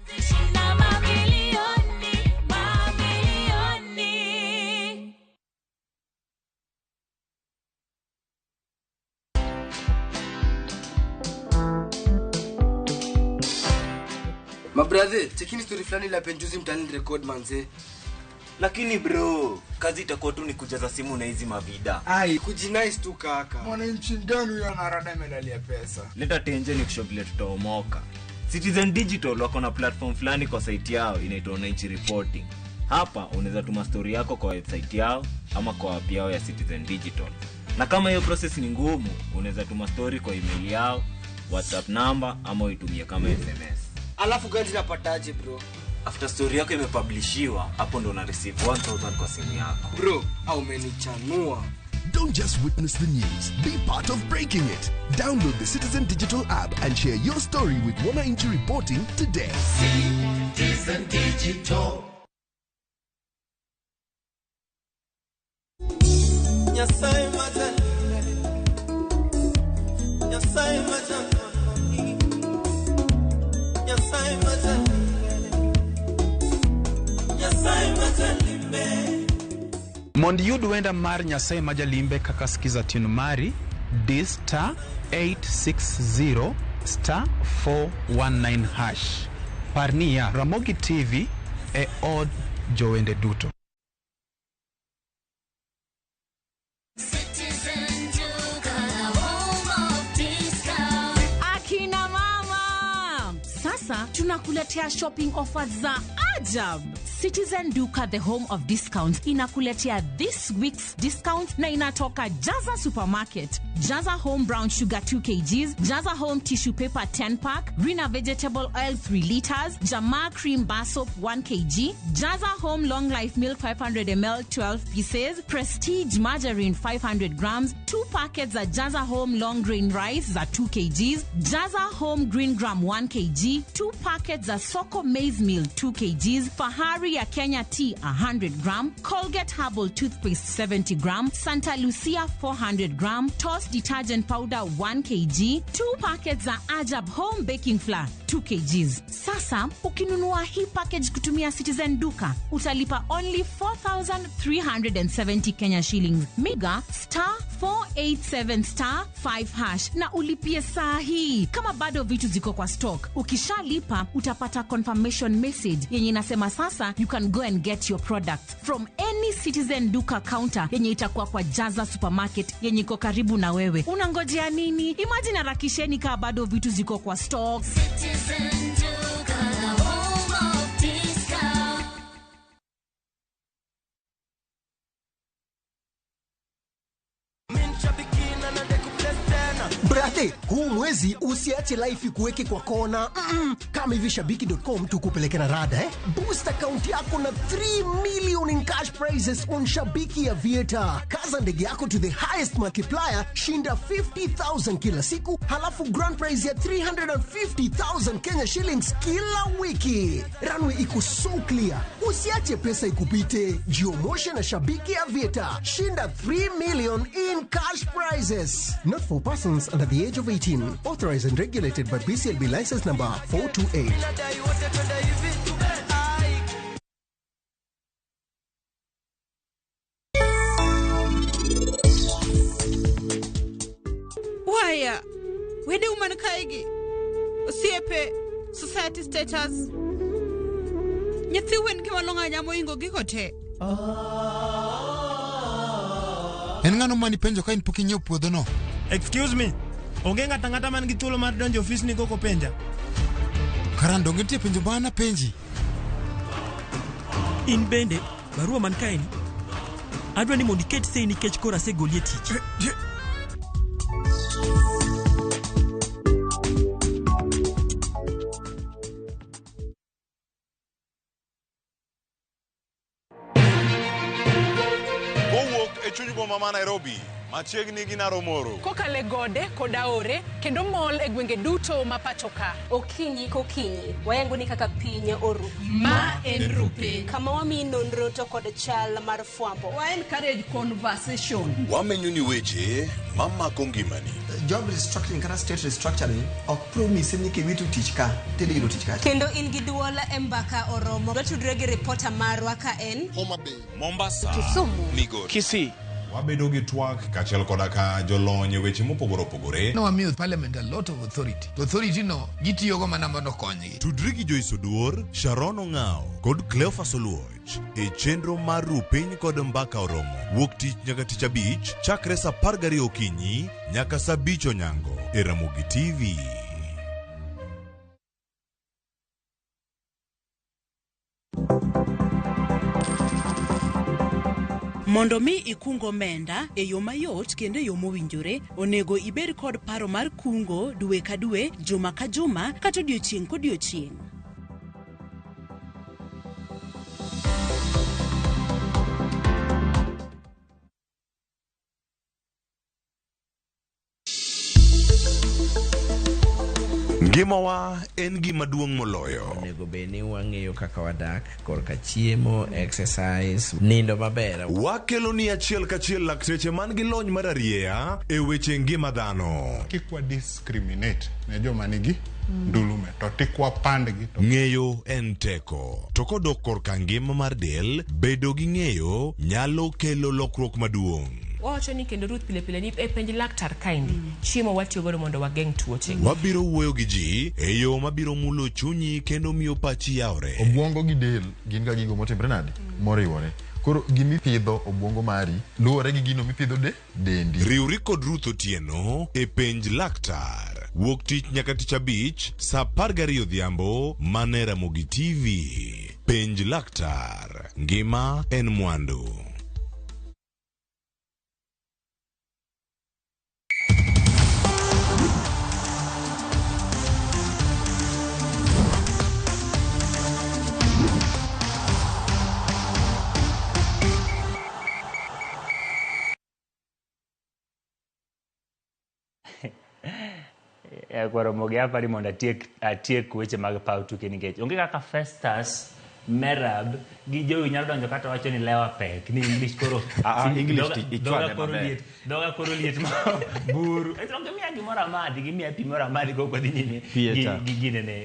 Mabrother, chekini story fulani la penjuzi mtani record manze. Lakini bro, kazi itakuwa tu ni kujaza simu na hizi mavida. Ai, kujinice tu kaka. Mwananchi gani huyo anarada medalia pesa? Leta tenje ni kushow tutaomoka. Citizen Digital wako na platform fulani kwa site yao inaitwa Wananchi Reporting. Hapa unaweza tuma story yako kwa website yao ama kwa app yao ya Citizen Digital. Na kama hiyo process ni ngumu, unaweza tuma story kwa email yao, WhatsApp number ama uitumie kama SMS. Alafu gani napataje bro? After story yako imepublishiwa, hapo ndo una receive 1000 kwa simu yako. Bro, au umenichanua. Don't just witness the news, be part of breaking it. Download the Citizen Digital app and share your story with Wananchi Reporting today. Citizen Digital. Mondi yud wenda mar Nyasaye majalimbe kaka skiza tinu mari dis star 860 star 419 hash. Parnia Ramogi TV e od jowende duto. Akina mama, sasa tunakuletea shopping offers za ajab. Citizen Duka, the home of discounts, inakuletea this week's discounts na inatoka Jaza Supermarket. Jaza Home Brown Sugar 2 kgs, Jaza Home Tissue Paper 10 pack, Rina Vegetable Oil 3 liters, Jamaa Cream Bar Soap 1 kg, Jaza Home Long Life Milk 500 ml 12 pieces, Prestige Margarine 500 grams, 2 packets za Jaza Home Long Grain Rice za 2 kgs, Jaza Home Green Gram 1 kg, 2 packets za Soko Maize Meal 2 kgs, Fahari ya Kenya Tea 100 gram, Colgate Herbal Toothpaste 70 gram, Santa Lucia 400 gram, Toss Detergent Powder 1 kg, 2 packets za Ajab Home Baking Flour 2 kgs. Sasa, ukinunua hii package kutumia Citizen Duka, utalipa only 4,370 Kenya shillings. Mega star 487 star 5 hash na ulipie saa hii. Kama bado vitu ziko kwa stock, ukishalipa utapata confirmation message yenye inasema sasa you can go and get your products from any Citizen Duka counter yenye itakuwa kwa Jaza Supermarket yenye iko karibu na wewe. Unangojea nini? Imagine harakisheni kama bado vitu ziko kwa stock. Citizen Duka, home of discount. Brate, huu mwezi usiache life kuweke kwa kona. Kama hivi shabiki.com tukupeleke na rada Boost account yako na 3 million in cash prizes on Shabiki ya Vieta. Kaza ndege yako to the highest multiplier, shinda 50,000 kila siku, halafu grand prize ya 350,000 Kenya shillings kila wiki. Runway iko so clear. Usiache pesa ikupite. Jiomoshe na Shabiki ya Vieta. Shinda 3 million in cash prizes. Not for persons under the age of 18. Authorized and regulated by BCLB license number 428. Waya, wede umana kaigi. Osiepe, society status. Nyathiwen kimalonga nyamo ingo gikote. En ngano mani penjo ka in pok inyiew puodho no? Excuse me. Onge ngata man gi thuolo mar donjo ofis ni koko penja. Karando ngetie penjo bana penji. In bende barua man kaini. Adwa ni mondo iket sei nikech kora segolie tich. Mama Nairobi, machiegni gi Naromoro. Kokale gode koda ore kendo mall e gwenge duto mapachoka. Okinyi kokinyi, wayangu ni kaka pinye oru. Ma en rupe. Kama wami nonro to kod chal mar fwambo. Wa encourage conversation. Wamenyu ni weche mama kongimani. Job restructuring kana state restructuring ok promise ni ke witu tich ka tede ilo tich ka. Kendo in gi duola embaka oromo. Watudre gi reporter marwa ka en Homa Bay, Mombasa, Kisumu, Migori, Kisii. Wabedo gi twak kachiel koda ka jolony weche mopogore opogore. No amiyo parliament a lot of authority. To authority no gitiyo go mana mondo konygi. Tudri gi Joyce Oduor, Sharon Ong'ao kod Cleophas Oluoch e chenro mar Rupiny kod Mbaka Oromo. Wuok tich nyaka tich abich chakre sa 12 okinyi nyaka sa 5 onyango e Ramogi TV. Mondo mi ikungo omenda e yo mayot kendo e yo mowinjore, onego ibed kod paro mar kungo dwe ka dwe, juma ka juma, kata odiochieng' kodiochieng'. Ngima Ngimawa en gima duong' moloyo. Onego bed ni wang'eyo kaka wadak, korka chiemo, exercise, nindo maber. Wakelo ni achiel kachiel lakteche man gi lony mararieya e weche ngima dhano. Kikwa discriminate ne joma nigi ndulume to tikwa pandgi. Ng'eyo en teko. To kodok korka ngima mar del, bedo gi ng'eyo nyalo kelo lokruok maduong'. Wacho ni kendo Ruth pile ni e penj laktar kaindi chiemo watiyo godo mondo wageng' tuoche. Wabiro wuoyo gi ji e yo mabiro mulo chunyi kendo miyo pachi yawre. Obwongo gi del gin ga gigo motimre nade moriwore. Koro gimipidho obwongo mari luwore gi gino mipidho dendi. Riwri kod Ruth Otieno e penj laktar. Wuok tich nyaka tich abich saa 12 odhiambo mane Ramogi TV. Penj laktar. Ngima en mwandu. Kwaro mogi apari mondo atiek weche mag Paw Tuke nikech onge kaka Festus Merab gi jowi nyalo donjo kata wacho ni lewa pek ni English koro English ichwane maber. Doga koro liet ma buru. Onge miya gimoro amadi gi miya pi moro amadi go kwa nyime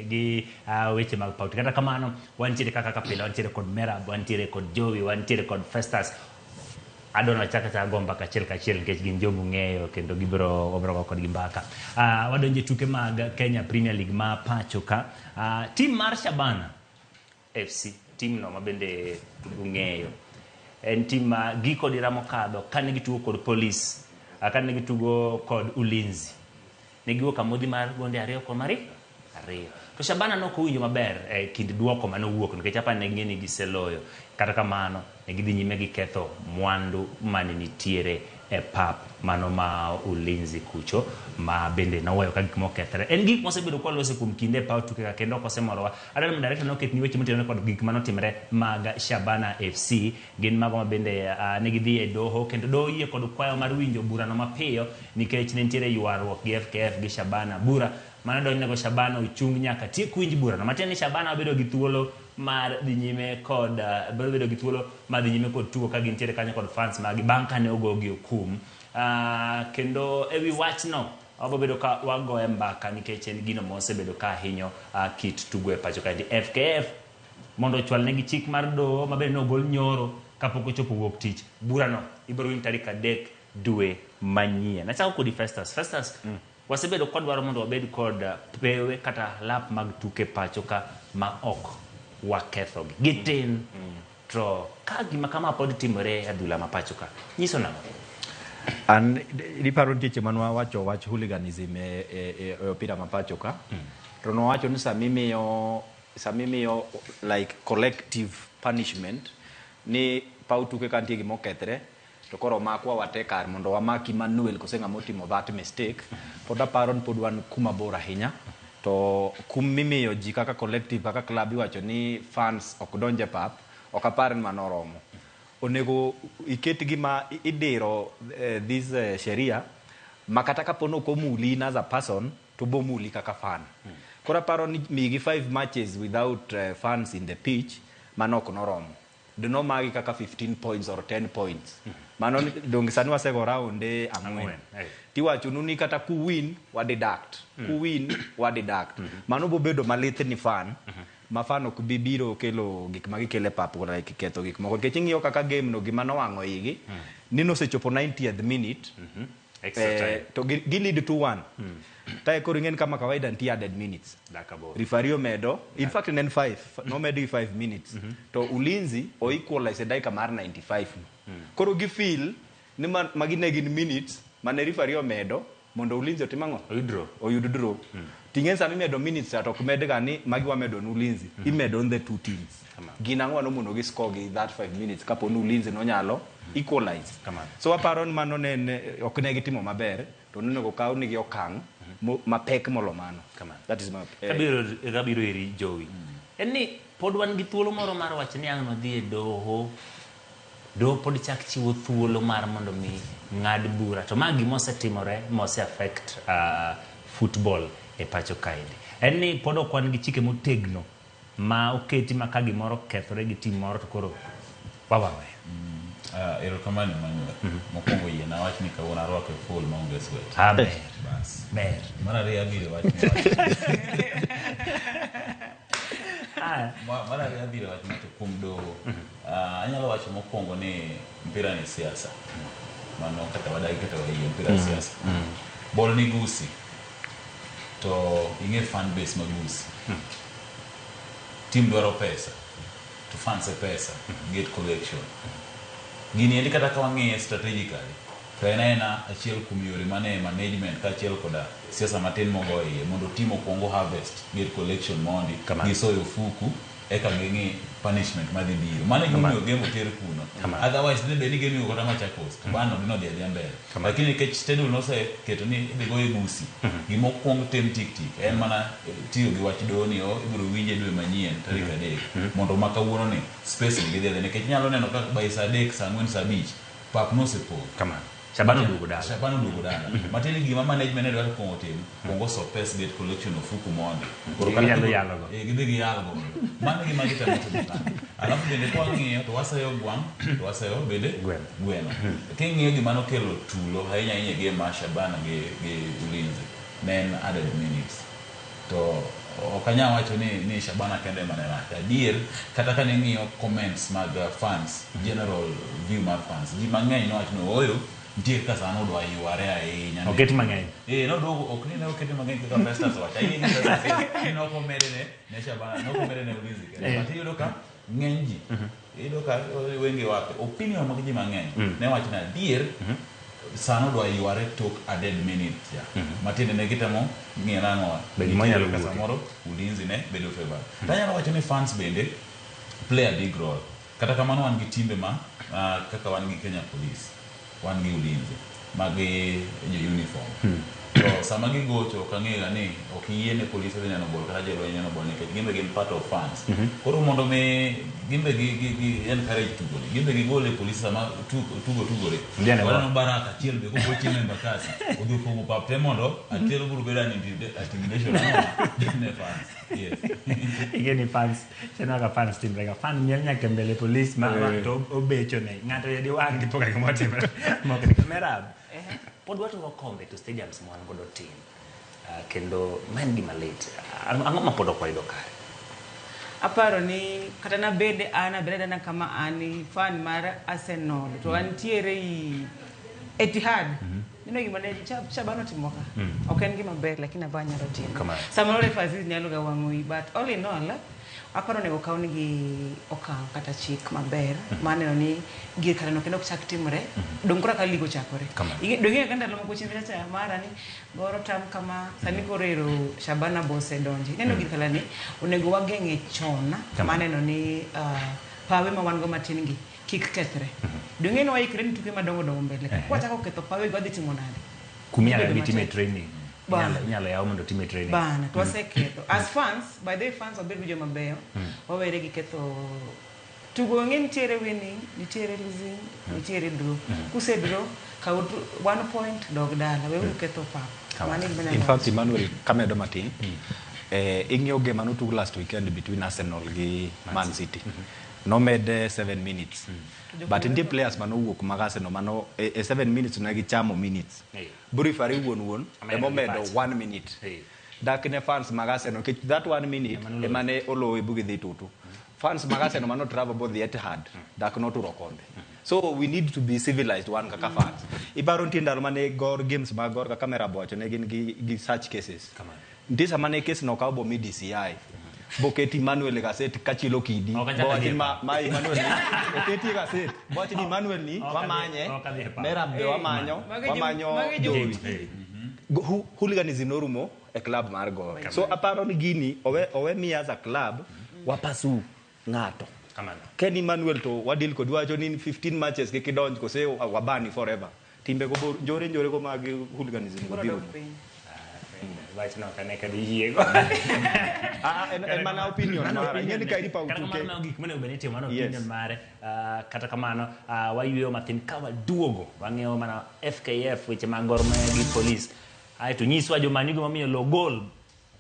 gi weche mag Paw Tuke. Kata kamano wantiere kaka kapila, wantiere kod Merab, wantiere kod jowi, wantiere kod Festus. Adona chaka gomba kachiel nikech gin jobu ng'eyo kendo gibro kod gimbaka. Wadonje tuke mag Kenya Premier League ma pacho ka. Team mar Shabana FC, team no mabende ung'eyo. En team ma giko dira mokadho kane gitugo kod Police, kane gitugo kod Ulinzi. Ne giwuok amodhi mar gonde 2 kod mari 2. To Shabana nokowinjo maber kind duoko mane owuok nikech apa ne ng'eni giseloyo. Kata kamano ne gidhi nyime gi ketho mwandu mane nitiere e pap mano ma Ulinzi kucho ma bende naweyo ka gik mokethre. En gik mosebedo kwalose kuom kinde Paw Tuke ka kendo kosemorowa. Adani director noket ni weche motenore kod gik manotimre mag Shabana FC gin mago ma bende ne gidhi e doho kendo doho yie kod kwayo mar winjo burano mapiyo nikech ne nitiere ywaruok gi FKF gi Shabana. Bura mana donjnego Shabana ochung nyaka tiek winj burano. Matiende ni Shabana bedo gi thuolo mar dhi nyime kod bedo gi thuolo mar dhi nyime kod tugo ka gintiere kanyo kod fans magi bang' kane ogogi okum. Kendo ewi wachno wabobedo ka wagoye mbaka nikech en gino mosebedo ka hinyo kit tugo e pacho kae. FKF mondo ochwal negi chik mar doho mabende nogol nyoro kapok ochopo wuok tich. Burano ibiro winj tarik 3 dwe manyien. Nachako kodi Festus. Wasebedo kod dwaro mondo wabed kod pewe kata lap mag tuke pacho ka ma ok wakethogi. Gitin to ka gima kama pod timore adhula ma pacho ka. Nyiso nang'o? An riparo nitie manwa wacho wach hooliganism e opira ma pacho ka. To no wacho ni samimiyo like collective punishment ni Paw Tuke ka nitie gima okethre to koro makwa watekar mondo wamaki Manuel kose ng'ama otimo that mistake. Pod aparo ni pod wan kuma bor ahinya. To kum mimiyo ji kaka collective kaka club iwacho ni fans ok donje pap ok apar ni manoromo. Onego iket gima idiro this sheria makata kapono komuli as a person to bomuli kaka fan. Kora paro ni migi 5 matches without fans in the pitch manok noromo. Dino magi kaka 15 points or 10 points. Mano dongi sani wasego raunde 4. Tiwacho nuni kata ku win wadeduct. Mano bobedo malit ni fan. Mafano kubibiro kelo gik magikele papo like ketho gik moko. Nikech ing'iyo kaka game no gima nowang'o igi. Nino sechopo 90th minute. Extra time. To gi lead 2-1. Tae koro ingen kama kawaida nitie added minutes. Referee medo. In fact nen 5. No medo 5 minutes. To Ulinzi o equalize dakika mar 95. Koro gi feel ni maginegin minutes mane referee medo mondo Ulinzi otimango oyud draw. Tingen sami medo minutes to ok med gani magi wamedo Ulinzi. Imedo on the two teams. Ginangwa no mondo gi score gi that 5 minutes kapo Ulinzi no nyalo equalize. So aparo ni mano ne ok ne gitimo maber to nonego kaw nigi okang' mapek molo mano. That is my kabiro iri Joey. Eni pod wan gi thuolo moro mar wacho ni ang' no dhi e doho. Doho pod chak chiwo thuolo mar mondo mi ng'ad bura to magi mosetimore mose affect football e pacho kaidi. En ni pod ok wan gi chike motegno ma oketi ma ka gimoro kethore gi tim moro to koro wawawe. Erokamano Emmanuel. Mokwongo yie na wach ni kawuono arwake full maonge sweat. Ber. Bas. Ber. Mar ariyo abiro wach Mar ariyo abiro wach mato kuom doho. Anyalo wacho mokwongo ni mpira ni siasa. Mano kata wadagi kata wayie mpira siasa. Bol ni gusi. To ing'e fan base magusi. Team dwaro pesa. To fans e pesa. Gate collection. Gini endi kata ka wang'iye strategically. To en achiel kuom yore mane management kaachiel koda siasa matin mogo iye mondo team okwongo harvest gate collection mondi gisoyo fuku eka ging'i punishment madhi biro. Mano gimiyo game oter kuno. Otherwise ne bedi game kata Machakos. Bano dino dhi mbele. Lakini nikech schedule noseketo ni idhi go e busi. Gima okwongo tem tik en mana tiyo gi wach doho ni ibiro winje dwe manyien tarik 3 mondo ma kawuono ni space ni gidhi nikech nyalo neno ka by saa 3 saa 4 saa 5 pap nosepong. Kamano. Shabano dugo dala. Matini gima management ne dwaro kongo tim. Kongo so pes gate collection of fuku mondi. Gidhi yalo. Gidhi yalo. Mano gima gitamo timo. Alafu bende kwa ng'iyo to wasayo gwang', to wasayo bende gweno. King'iyo gima nokelo tulo ahinya game mar Shabana gi Ulinzi. Ne en added minutes. To okanya wacho ni Shabana kende mane rach. Adier kata ka ng'iyo comments mag fans, general view mag fans. Ji mang'eny nowacho no oyo ndiye kasa no do ayuare ahinya. Oketi mang'eny. No do ok ni ne oketi mang'eny kaka Festus wacho. Ahinya sasa no komede ne Shabana, no komede ne Ulinzi. But yudo ka ng'eny ji. Yudo ka wenge wape opinion mag ji mang'eny. Ne wacho na adier sano do ayuare tok added minutes ya. Matinde ne kitamo ng'era ng'o. Bende manyalo kasa moro Ulinzi ne bedo favor. Tanyalo wacho ni fans bende play a big role. Kata kamano wan gi timbe ma kaka wan gi Kenya Police. Wan gi Ulinzi magi uniform. So sama gigocho kang'ega ni ok yiene polisi dhi neno bol kata jolweny neno bol nikech gimbe gin part of fans. Koro mondo me gimbe gi encourage tugoni. Gimbe gigole polisi sama tugore. Wadano Baraka achiel be koko chiemo Embakasi. Odhi pogo pap te mondo achiel biro bedo an intimidation ne fans. Yes. Igeni fans. Chena ka fans team like fan miel nyaka mbele polisi ma to obecho ne. Ng'ato yedi wangi poka gimo timre. Moko ni kamera. Pod watu wakombe to stadiums mwan godo team. Kendo main gima lit. Ang'o ma pod ok wayudo kare? Aparo ni kata na bede ana breda na kama ani fan mar Arsenal. To antiere i Etihad. Nino gima ne Shabana timoka. Ok en gima ber lakini abanya rotin. Samoro refazi nyalo ga wang'oi but all in all aparo ne okawni gi okang kata chik maber maneno ni gir kare no kendo chak timre dongora ka ligo chakore donge ganda lo moko chimira cha mara ni goro tam kama sani korero Shabana bose donji neno gir kala ni onego wageng'e chona maneno ni pawe ma wan go matin gi kik kethre donge no waikre ni tuke madongo mbele kwa chako ketho pawe go dhi timo nade kumia na team training nyala ya mundo team training bana twaseketho as fans by the fans obedo jo mabeyo wawere gi ketho tugo ng'en tiere winning nitiere losing nitiere draw kuse draw ka 1 point dog dala wewe ketho pap mani bana in fact Emmanuel kamedo matin ing'eyo game mano tug last weekend between Arsenal gi Man City no made 7 minutes but in the players mano wuok mag Arsenal mano 7 minutes na gi chamo minutes buri fari won emo medo 1 minute dak ne fans mag Arsenal ke that 1 minute emane olowe bugi dhi tutu fans mag Arsenal mano travel both the Etihad dak no turo konde so we need to be civilized one kaka fans ibaro ndalo mane gor games mag gor ka camera bocho ne gin gi such cases ndisa mane case no ka bo mi DCI boketi Emmanuel Gasset kachilo kidi boati ma Emmanuel oketi Gasset boati ni Emmanuel ni wamanye mera be wamanyo jowi hooliganism norumo e club mar Gor so aparo ni gini owe mi as a club wapasu ng'ato Ken Emmanuel to wadil kod wacho ni 15 matches ke kidonj ko se wabani forever timbe go jore go mag hooliganism go biro Right now can I can hear en mana opinion mara ngeni ka iripa utuke kana gik mane ubenete mana opinion mare kata kamano wayuyo matin kawa duogo wang'eyo mana FKF weche mag Gor Mahia gi police ai to nyiswa jo manigo mamiyo lo goal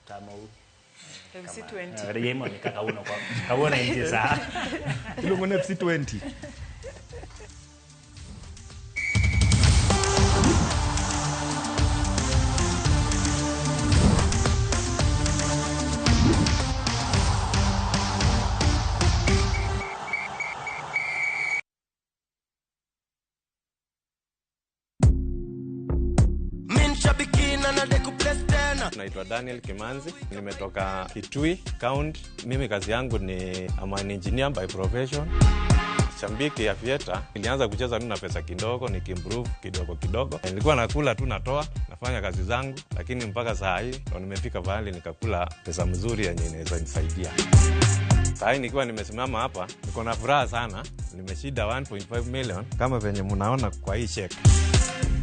tamo FC20. Rejemo ni kaka uno kwa. Kaona nje saa. Ilongo na FC20. Naitwa Daniel Kimanzi, nimetoka Kitui County. Mimi kazi yangu ni an engineer by profession. Shambiki ya Fieta nilianza kucheza na pesa kidogo, nikimprove kidogo. Nilikuwa nakula tu natoa, nafanya kazi zangu, lakini mpaka saa hii ndo nimefika pahali nikakula pesa mzuri yenye inaweza nisaidia. Saa hii nikiwa nimesimama hapa, niko na furaha sana. Nimeshinda 1.5 million kama venye mnaona kwa hii check.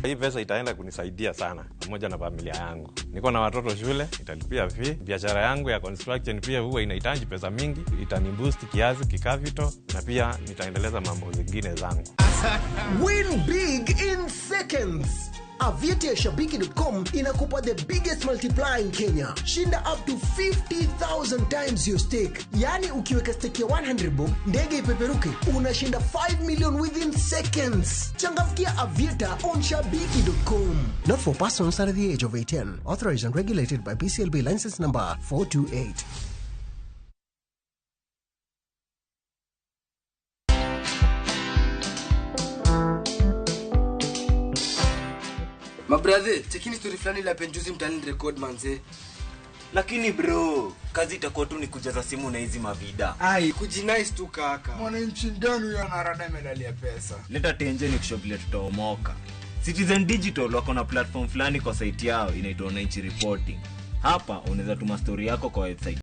Hii pesa itaenda kunisaidia sana pamoja na familia yangu. Niko na watoto shule, italipia fee. Biashara yangu ya construction pia huwa inahitaji pesa mingi, itaniboost kiasi kikapital, na pia nitaendeleza mambo zingine zangu. Win big in seconds. Aviator Shabiki.com inakupa the biggest multiplier in Kenya. Shinda up to 50,000 times your stake. Yani ukiweka stake ya 100 bob, ndege ipeperuke, unashinda 5 million within seconds. Changamkia Aviator on Shabiki.com. Not for persons under the age of 18. Authorized and regulated by BCLB license number 428. Mabrother, chekini story fulani la penjuzi mtani record manze. Lakini bro, kazi itakuwa tu ni kujaza simu na hizi mavida. Ai, kujinice tu kaka. Mwananchi gani huyo anarada medali ya pesa? Leta tenje ni kushovilia tutaomoka. Citizen Digital wako na platform fulani kwa site yao inaitwa Mwananchi Reporting. Hapa unaweza tuma story yako kwa website